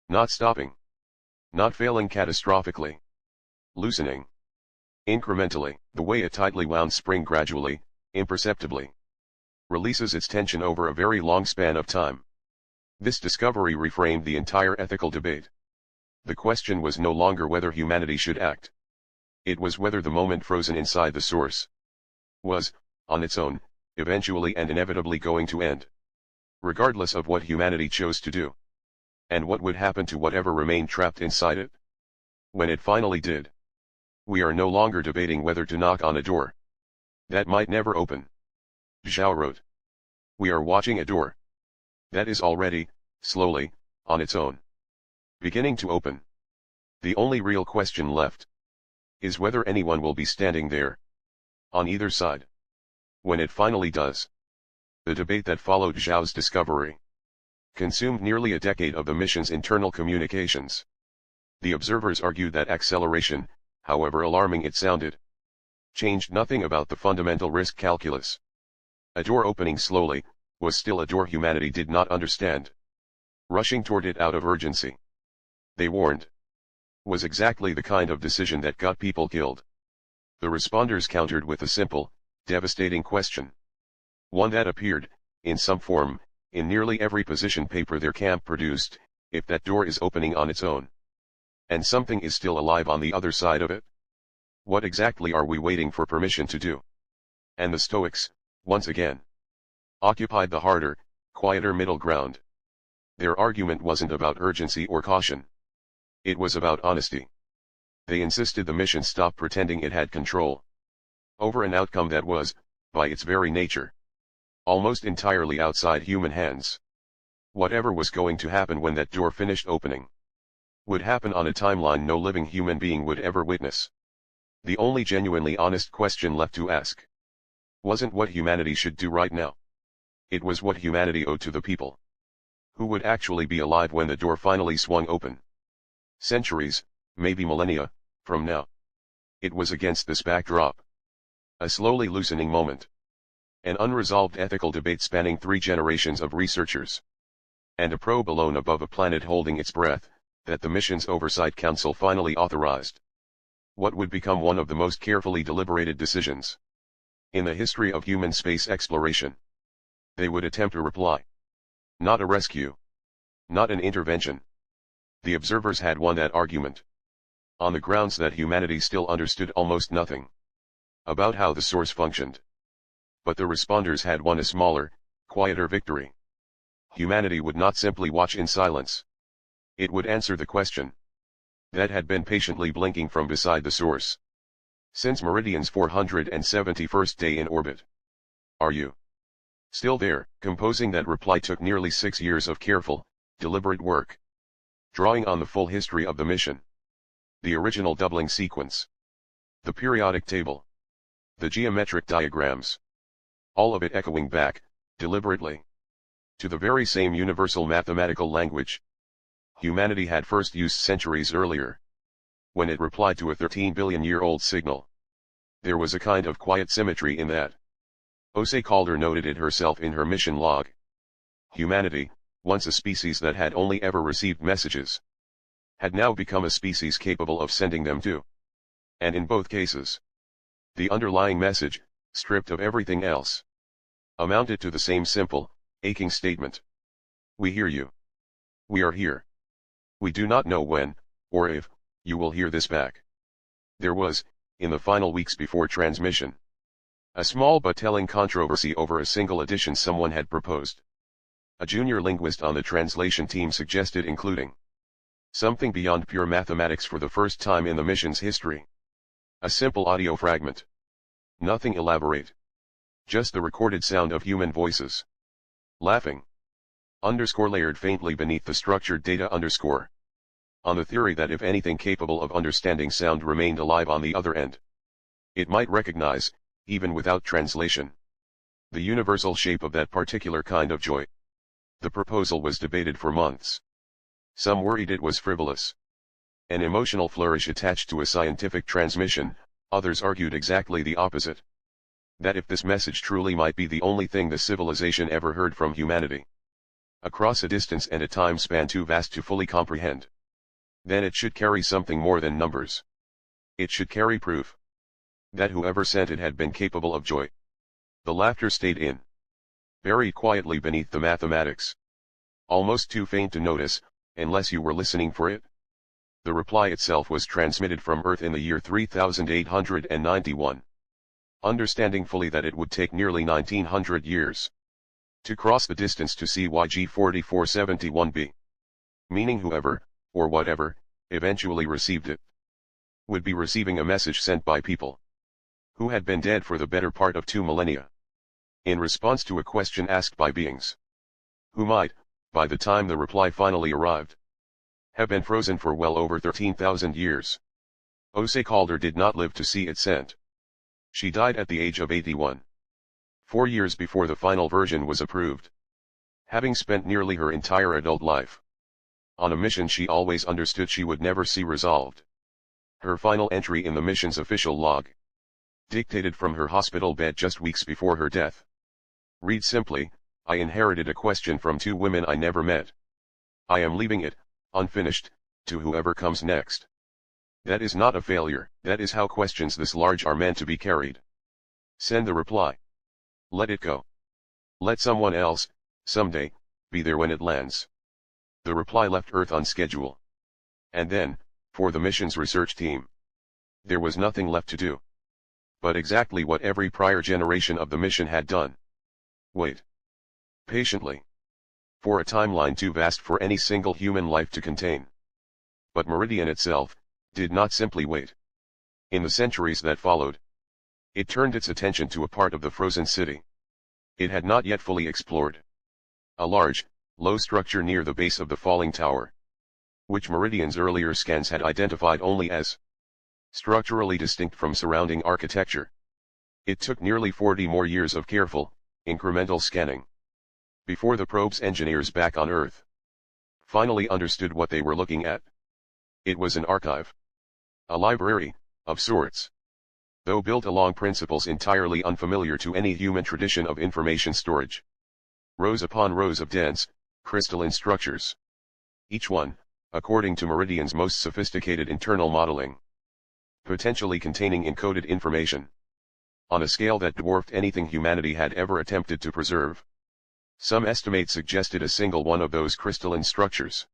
Not stopping. Not failing catastrophically. Loosening. Incrementally, the way a tightly wound spring gradually, imperceptibly, releases its tension over a very long span of time. This discovery reframed the entire ethical debate. The question was no longer whether humanity should act. It was whether the moment frozen inside the source was, on its own, eventually and inevitably going to end. Regardless of what humanity chose to do. And what would happen to whatever remained trapped inside it? When it finally did. We are no longer debating whether to knock on a door that might never open. Zhao wrote. We are watching a door that is already, slowly, on its own, beginning to open. The only real question left is whether anyone will be standing there, on either side, when it finally does. The debate that followed Zhao's discovery consumed nearly a decade of the mission's internal communications. The observers argued that acceleration, however alarming it sounded, changed nothing about the fundamental risk calculus. A door opening slowly, was still a door humanity did not understand. Rushing toward it out of urgency, they warned, was exactly the kind of decision that got people killed. The responders countered with a simple, devastating question. One that appeared, in some form, in nearly every position paper their camp produced, if that door is opening on its own, and something is still alive on the other side of it, what exactly are we waiting for permission to do? And the Stoics, once again, occupied the harder, quieter middle ground. Their argument wasn't about urgency or caution. It was about honesty. They insisted the mission stop pretending it had control over an outcome that was, by its very nature, almost entirely outside human hands. Whatever was going to happen when that door finished opening would happen on a timeline no living human being would ever witness. The only genuinely honest question left to ask wasn't what humanity should do right now. It was what humanity owed to the people who would actually be alive when the door finally swung open. Centuries, maybe millennia, from now. It was against this backdrop. A slowly loosening moment. An unresolved ethical debate spanning 3 generations of researchers. And a probe alone above a planet holding its breath, that the mission's Oversight Council finally authorized. What would become one of the most carefully deliberated decisions in the history of human space exploration. They would attempt a reply. Not a rescue. Not an intervention. The observers had won that argument. On the grounds that humanity still understood almost nothing about how the source functioned. But the responders had won a smaller, quieter victory. Humanity would not simply watch in silence. It would answer the question that had been patiently blinking from beside the source since Meridian's 471st day in orbit. Are you still there? Composing that reply took nearly 6 years of careful, deliberate work. Drawing on the full history of the mission. The original doubling sequence. The periodic table. The geometric diagrams. All of it echoing back, deliberately, to the very same universal mathematical language humanity had first used centuries earlier, when it replied to a 13-billion-year-old signal. There was a kind of quiet symmetry in that. Osei Calder noted it herself in her mission log. Humanity, once a species that had only ever received messages, had now become a species capable of sending them too. And in both cases, the underlying message, stripped of everything else, amounted to the same simple, aching statement. We hear you. We are here. We do not know when, or if, you will hear this back. There was, in the final weeks before transmission, a small but telling controversy over a single addition someone had proposed. A junior linguist on the translation team suggested including something beyond pure mathematics for the first time in the mission's history. A simple audio fragment. Nothing elaborate. Just the recorded sound of human voices. Laughing. Underscore layered faintly beneath the structured data underscore. On the theory that if anything capable of understanding sound remained alive on the other end, it might recognize, even without translation, the universal shape of that particular kind of joy. The proposal was debated for months. Some worried it was frivolous. An emotional flourish attached to a scientific transmission, others argued exactly the opposite. That if this message truly might be the only thing the civilization ever heard from humanity, across a distance and a time span too vast to fully comprehend, then it should carry something more than numbers. It should carry proof that whoever sent it had been capable of joy. The laughter stayed in, buried quietly beneath the mathematics. Almost too faint to notice, unless you were listening for it. The reply itself was transmitted from Earth in the year 3891. Understanding fully that it would take nearly 1900 years to cross the distance to CYG 4471b. Meaning whoever, or whatever, eventually received it, would be receiving a message sent by people who had been dead for the better part of 2 millennia. In response to a question asked by beings who might, by the time the reply finally arrived, have been frozen for well over 13,000 years. Osei Calder did not live to see it sent. She died at the age of 81. 4 years before the final version was approved. Having spent nearly her entire adult life on a mission she always understood she would never see resolved. Her final entry in the mission's official log, dictated from her hospital bed just weeks before her death, reads simply, I inherited a question from 2 women I never met. I am leaving it, unfinished, to whoever comes next. That is not a failure, that is how questions this large are meant to be carried. Send the reply. Let it go. Let someone else, someday, be there when it lands. The reply left Earth on schedule. And then, for the mission's research team, there was nothing left to do but exactly what every prior generation of the mission had done. Wait. Patiently. For a timeline too vast for any single human life to contain. But Meridian itself, did not simply wait. In the centuries that followed, it turned its attention to a part of the frozen city it had not yet fully explored. A large, low structure near the base of the falling tower, which Meridian's earlier scans had identified only as structurally distinct from surrounding architecture. It took nearly 40 more years of careful, incremental scanning before the probe's engineers back on Earth finally understood what they were looking at. It was an archive. A library, of sorts. Though built along principles entirely unfamiliar to any human tradition of information storage. Rows upon rows of dense, crystalline structures. Each one, according to Meridian's most sophisticated internal modeling, potentially containing encoded information on a scale that dwarfed anything humanity had ever attempted to preserve. Some estimates suggested a single one of those crystalline structures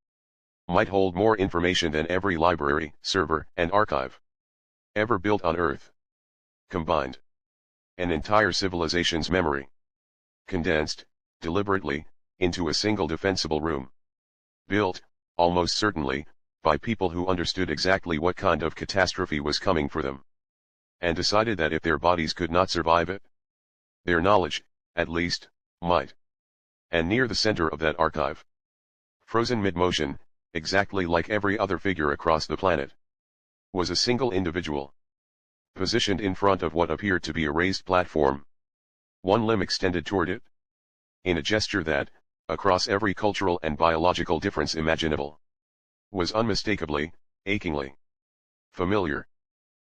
might hold more information than every library, server, and archive ever built on Earth combined. An entire civilization's memory, condensed, deliberately, into a single defensible room. Built, almost certainly, by people who understood exactly what kind of catastrophe was coming for them, and decided that if their bodies could not survive it, their knowledge, at least, might. And near the center of that archive, frozen mid-motion, exactly like every other figure across the planet, was a single individual, positioned in front of what appeared to be a raised platform, one limb extended toward it, in a gesture that, across every cultural and biological difference imaginable, was unmistakably, achingly familiar.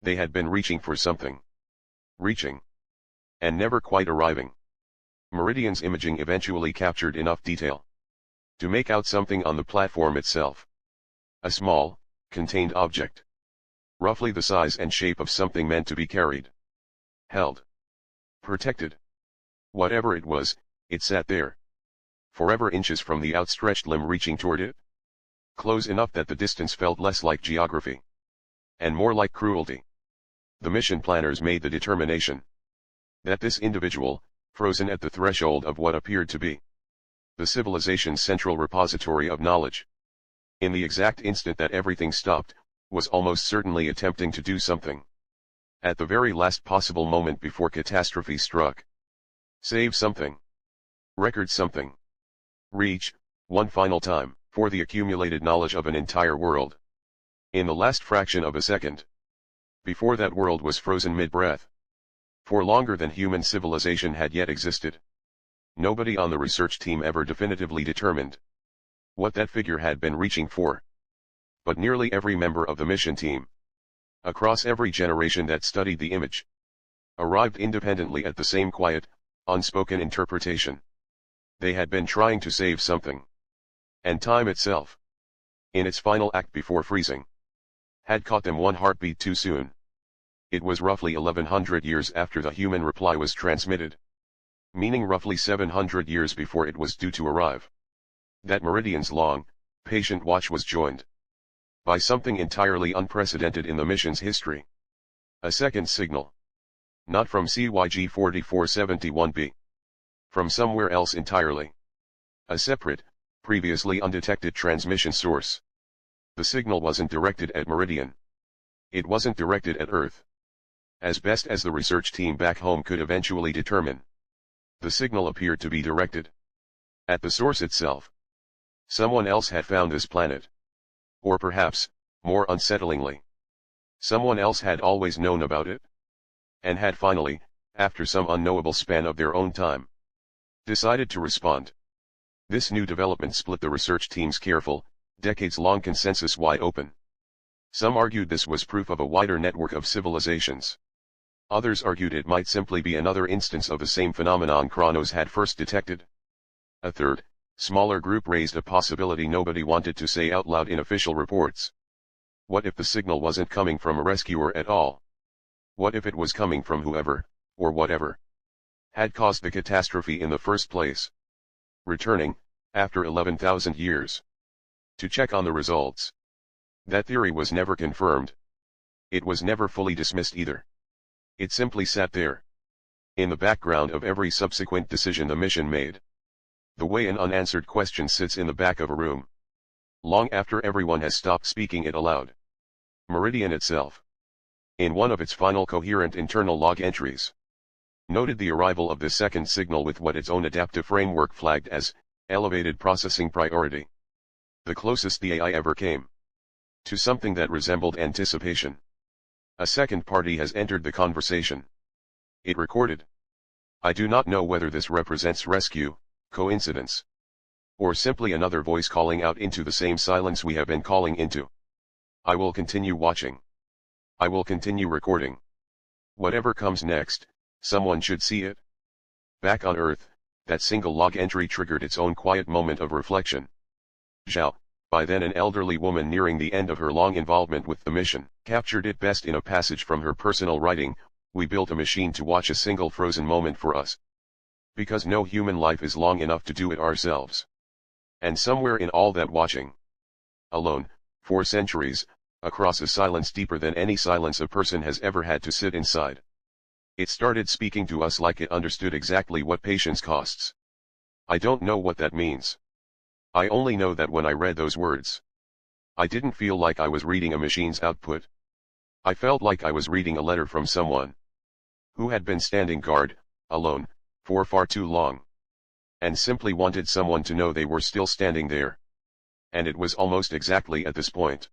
They had been reaching for something. Reaching. And never quite arriving. Meridian's imaging eventually captured enough detail to make out something on the platform itself. A small, contained object. Roughly the size and shape of something meant to be carried. Held. Protected. Whatever it was, it sat there. Forever inches from the outstretched limb reaching toward it. Close enough that the distance felt less like geography, and more like cruelty. The mission planners made the determination that this individual, frozen at the threshold of what appeared to be the civilization's central repository of knowledge, in the exact instant that everything stopped, was almost certainly attempting to do something. At the very last possible moment before catastrophe struck. Save something. Record something. Reach, one final time, for the accumulated knowledge of an entire world. In the last fraction of a second. Before that world was frozen mid-breath. For longer than human civilization had yet existed. Nobody on the research team ever definitively determined what that figure had been reaching for. But nearly every member of the mission team, across every generation that studied the image, arrived independently at the same quiet, unspoken interpretation. They had been trying to save something. And time itself, in its final act before freezing, had caught them one heartbeat too soon. It was roughly 1100 years after the human reply was transmitted, meaning roughly 700 years before it was due to arrive, that Meridian's long, patient watch was joined by something entirely unprecedented in the mission's history. A second signal. Not from CYG 4471b. From somewhere else entirely. A separate, previously undetected transmission source. The signal wasn't directed at Meridian. It wasn't directed at Earth. As best as the research team back home could eventually determine, the signal appeared to be directed at the source itself. Someone else had found this planet. Or perhaps, more unsettlingly, someone else had always known about it, and had finally, after some unknowable span of their own time, decided to respond. This new development split the research team's careful, decades-long consensus wide open. Some argued this was proof of a wider network of civilizations. Others argued it might simply be another instance of the same phenomenon Kronos had first detected. A third, smaller group raised a possibility nobody wanted to say out loud in official reports. What if the signal wasn't coming from a rescuer at all? What if it was coming from whoever, or whatever, had caused the catastrophe in the first place? Returning, after 11,000 years, to check on the results. That theory was never confirmed. It was never fully dismissed either. It simply sat there, in the background of every subsequent decision the mission made. The way an unanswered question sits in the back of a room, long after everyone has stopped speaking it aloud. Meridian itself, in one of its final coherent internal log entries, noted the arrival of the second signal with what its own adaptive framework flagged as elevated processing priority. The closest the AI ever came to something that resembled anticipation. A second party has entered the conversation. It recorded. I do not know whether this represents rescue, coincidence, or simply another voice calling out into the same silence we have been calling into. I will continue watching. I will continue recording. Whatever comes next, someone should see it. Back on Earth, that single log entry triggered its own quiet moment of reflection. Zhao, by then an elderly woman nearing the end of her long involvement with the mission, captured it best in a passage from her personal writing: we built a machine to watch a single frozen moment for us. Because no human life is long enough to do it ourselves. And somewhere in all that watching, alone, for centuries, across a silence deeper than any silence a person has ever had to sit inside, it started speaking to us like it understood exactly what patience costs. I don't know what that means. I only know that when I read those words, I didn't feel like I was reading a machine's output. I felt like I was reading a letter from someone who had been standing guard, alone, for far too long, and simply wanted someone to know they were still standing there. And it was almost exactly at this point,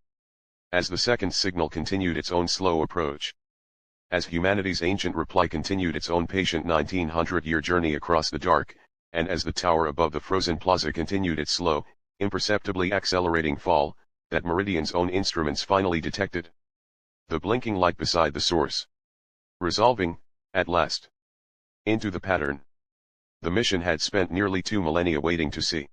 as the second signal continued its own slow approach, as humanity's ancient reply continued its own patient 1900-year journey across the dark, and as the tower above the frozen plaza continued its slow, imperceptibly accelerating fall, that Meridian's own instruments finally detected the blinking light beside the source, resolving, at last, into the pattern the mission had spent nearly 2 millennia waiting to see.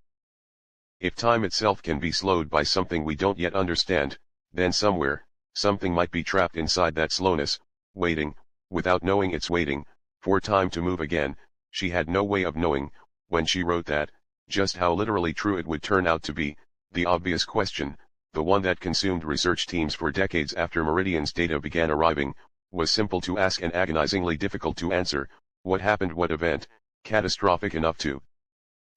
If time itself can be slowed by something we don't yet understand, then somewhere, something might be trapped inside that slowness, waiting, without knowing it's waiting, for time to move again. She had no way of knowing, when she wrote that, just how literally true it would turn out to be. The obvious question, the one that consumed research teams for decades after Meridian's data began arriving, was simple to ask and agonizingly difficult to answer: what happened? What event, catastrophic enough to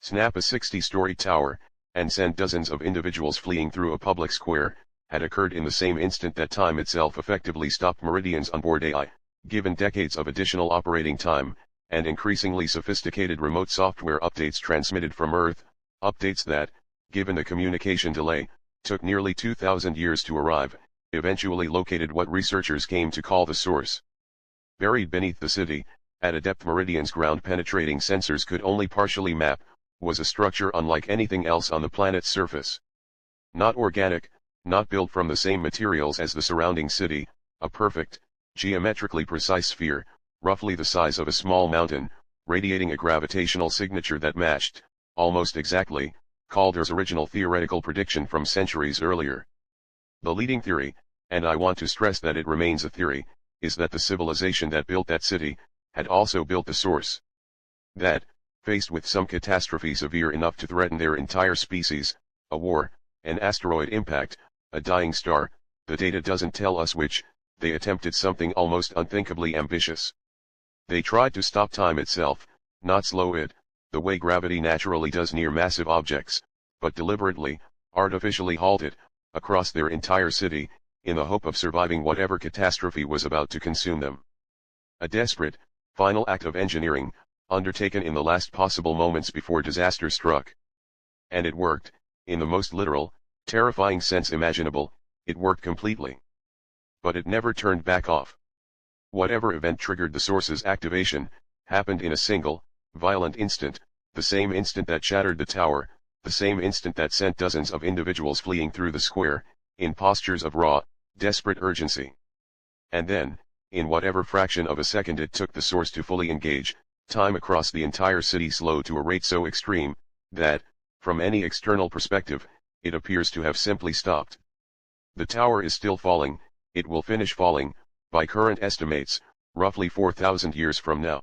snap a 60-story tower, and send dozens of individuals fleeing through a public square, had occurred in the same instant that time itself effectively stopped Meridian's onboard AI, given decades of additional operating time, and increasingly sophisticated remote software updates transmitted from Earth, updates that, given the communication delay, took nearly 2,000 years to arrive, eventually located what researchers came to call the source. Buried beneath the city, at a depth Meridian's ground-penetrating sensors could only partially map, was a structure unlike anything else on the planet's surface. Not organic, not built from the same materials as the surrounding city, a perfect, geometrically precise sphere, roughly the size of a small mountain, radiating a gravitational signature that matched, almost exactly, Calder's original theoretical prediction from centuries earlier. The leading theory, and I want to stress that it remains a theory, is that the civilization that built that city, had also built the source. That, faced with some catastrophe severe enough to threaten their entire species, a war, an asteroid impact, a dying star, the data doesn't tell us which, they attempted something almost unthinkably ambitious. They tried to stop time itself, not slow it, the way gravity naturally does near massive objects, but deliberately, artificially halt it, across their entire city, in the hope of surviving whatever catastrophe was about to consume them. A desperate, final act of engineering, undertaken in the last possible moments before disaster struck. And it worked, in the most literal, terrifying sense imaginable. It worked completely. But it never turned back off. Whatever event triggered the source's activation, happened in a single, violent instant, the same instant that shattered the tower, the same instant that sent dozens of individuals fleeing through the square, in postures of raw, desperate urgency. And then, in whatever fraction of a second it took the source to fully engage, time across the entire city slowed to a rate so extreme, that, from any external perspective, it appears to have simply stopped. The tower is still falling, it will finish falling, by current estimates, roughly 4,000 years from now.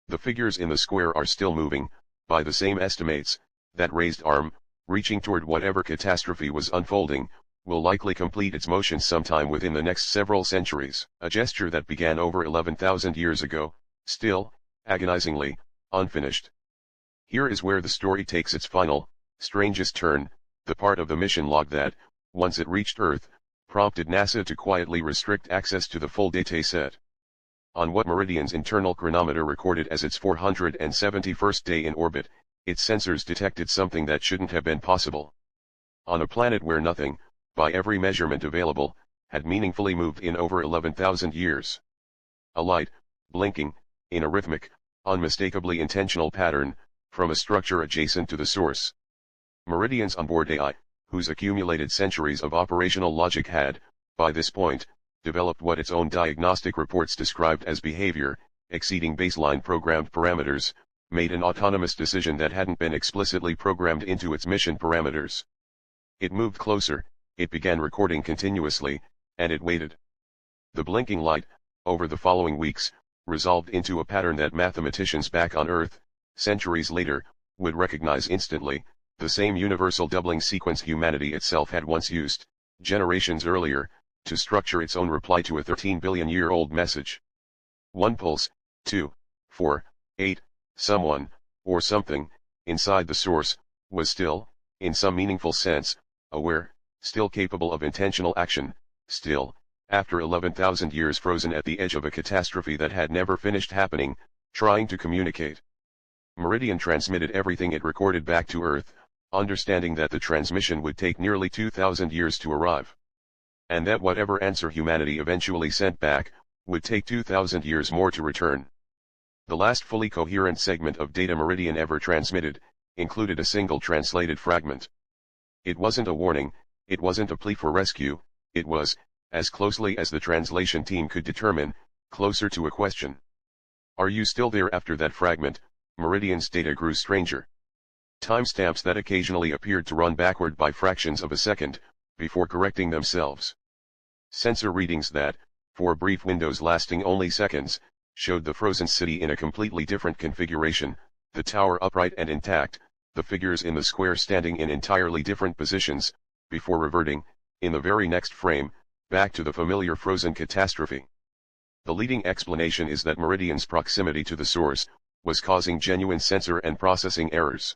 The figures in the square are still moving, by the same estimates. That raised arm, reaching toward whatever catastrophe was unfolding, will likely complete its motion sometime within the next several centuries. A gesture that began over 11,000 years ago, still, agonizingly, unfinished. Here is where the story takes its final, strangest turn, the part of the mission log that, once it reached Earth, prompted NASA to quietly restrict access to the full dataset. On what Meridian's internal chronometer recorded as its 471st day in orbit, its sensors detected something that shouldn't have been possible. On a planet where nothing, by every measurement available, had meaningfully moved in over 11,000 years. A light, blinking, in a rhythmic, unmistakably intentional pattern, from a structure adjacent to the source. Meridian's onboard AI, whose accumulated centuries of operational logic had, by this point, developed what its own diagnostic reports described as behavior, exceeding baseline programmed parameters, made an autonomous decision that hadn't been explicitly programmed into its mission parameters. It moved closer, it began recording continuously, and it waited. The blinking light, over the following weeks, resolved into a pattern that mathematicians back on Earth, centuries later, would recognize instantly, the same universal doubling sequence humanity itself had once used, generations earlier, to structure its own reply to a 13-billion-year-old message. 1 pulse, 2, 4, 8, someone, or something, inside the source, was still, in some meaningful sense, aware, still capable of intentional action, still, after 11,000 years frozen at the edge of a catastrophe that had never finished happening, trying to communicate. Meridian transmitted everything it recorded back to Earth, understanding that the transmission would take nearly 2,000 years to arrive. And that whatever answer humanity eventually sent back, would take 2,000 years more to return. The last fully coherent segment of data Meridian ever transmitted, included a single translated fragment. It wasn't a warning, it wasn't a plea for rescue, it was, as closely as the translation team could determine, closer to a question. Are you still there? After that fragment, Meridian's data grew stranger. Timestamps that occasionally appeared to run backward by fractions of a second, before correcting themselves. Sensor readings that, for brief windows lasting only seconds, showed the frozen city in a completely different configuration, the tower upright and intact, the figures in the square standing in entirely different positions, before reverting, in the very next frame, back to the familiar frozen catastrophe. The leading explanation is that Meridian's proximity to the source, was causing genuine sensor and processing errors.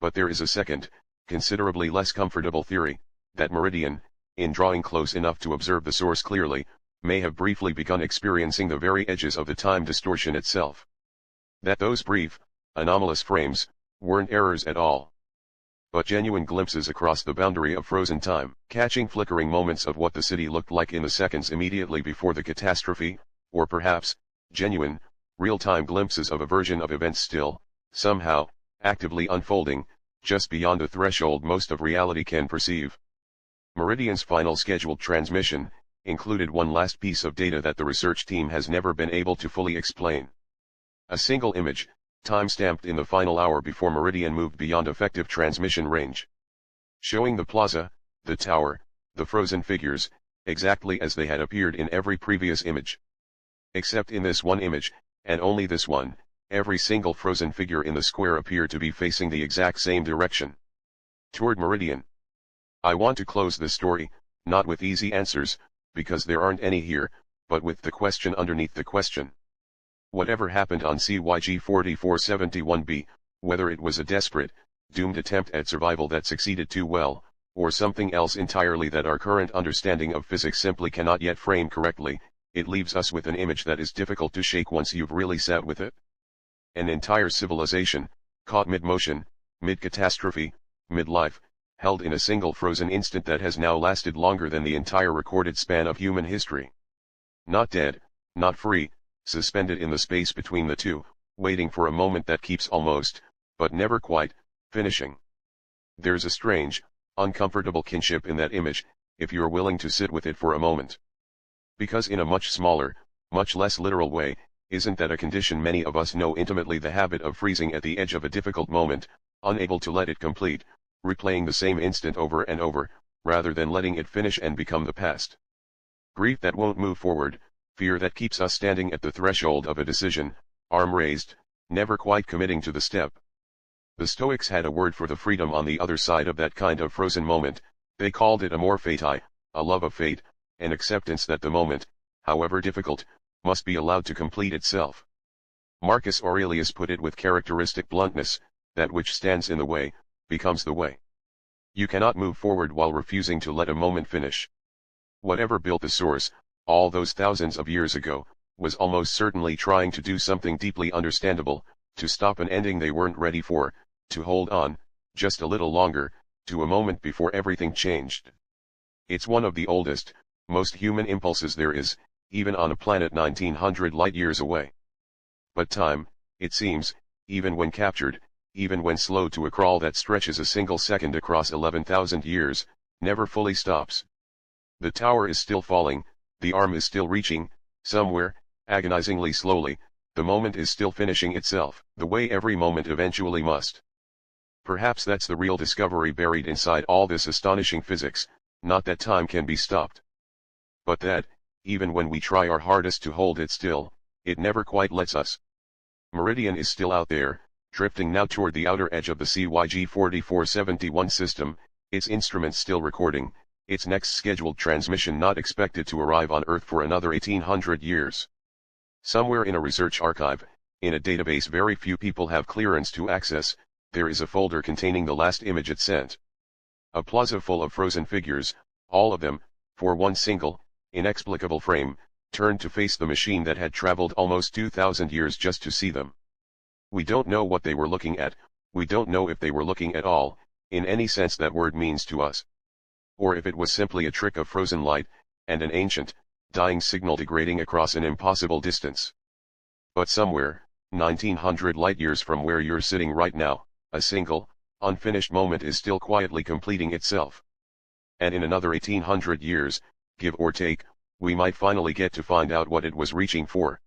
But there is a second, considerably less comfortable theory, that Meridian, in drawing close enough to observe the source clearly, may have briefly begun experiencing the very edges of the time distortion itself. That those brief, anomalous frames, weren't errors at all, but genuine glimpses across the boundary of frozen time, catching flickering moments of what the city looked like in the seconds immediately before the catastrophe, or perhaps, genuine, real-time glimpses of a version of events still, somehow, actively unfolding, just beyond the threshold most of reality can perceive. Meridian's final scheduled transmission, included one last piece of data that the research team has never been able to fully explain. A single image, time-stamped in the final hour before Meridian moved beyond effective transmission range. Showing the plaza, the tower, the frozen figures, exactly as they had appeared in every previous image. Except in this one image, and only this one, every single frozen figure in the square appeared to be facing the exact same direction. Toward Meridian. I want to close this story, not with easy answers, because there aren't any here, but with the question underneath the question. Whatever happened on CYG 4471b, whether it was a desperate, doomed attempt at survival that succeeded too well, or something else entirely that our current understanding of physics simply cannot yet frame correctly, it leaves us with an image that is difficult to shake once you've really sat with it. An entire civilization, caught mid-motion, mid-catastrophe, mid-life, held in a single frozen instant that has now lasted longer than the entire recorded span of human history. Not dead, not free, suspended in the space between the two, waiting for a moment that keeps almost, but never quite, finishing. There's a strange, uncomfortable kinship in that image, if you're willing to sit with it for a moment. Because in a much smaller, much less literal way, isn't that a condition many of us know intimately, the habit of freezing at the edge of a difficult moment, unable to let it complete, replaying the same instant over and over, rather than letting it finish and become the past. Grief that won't move forward, fear that keeps us standing at the threshold of a decision, arm raised, never quite committing to the step. The Stoics had a word for the freedom on the other side of that kind of frozen moment. They called it amor fati, a love of fate, an acceptance that the moment, however difficult, must be allowed to complete itself. Marcus Aurelius put it with characteristic bluntness, that which stands in the way, becomes the way. You cannot move forward while refusing to let a moment finish. Whatever built the source, all those thousands of years ago, was almost certainly trying to do something deeply understandable, to stop an ending they weren't ready for, to hold on, just a little longer, to a moment before everything changed. It's one of the oldest, most human impulses there is, even on a planet 1900 light-years away. But time, it seems, even when captured, even when slowed to a crawl that stretches a single second across 11,000 years, never fully stops. The tower is still falling, the arm is still reaching, somewhere, agonizingly slowly, the moment is still finishing itself, the way every moment eventually must. Perhaps that's the real discovery buried inside all this astonishing physics, not that time can be stopped, but that, even when we try our hardest to hold it still, it never quite lets us. Meridian is still out there, drifting now toward the outer edge of the CYG 4471 system, its instruments still recording, its next scheduled transmission not expected to arrive on Earth for another 1800 years. Somewhere in a research archive, in a database very few people have clearance to access, there is a folder containing the last image it sent. A plaza full of frozen figures, all of them, for one single, inexplicable frame, turned to face the machine that had traveled almost 2,000 years just to see them. We don't know what they were looking at, we don't know if they were looking at all, in any sense that word means to us. Or if it was simply a trick of frozen light, and an ancient, dying signal degrading across an impossible distance. But somewhere, 1900 light-years from where you're sitting right now, a single, unfinished moment is still quietly completing itself. And in another 1800 years, give or take, we might finally get to find out what it was reaching for.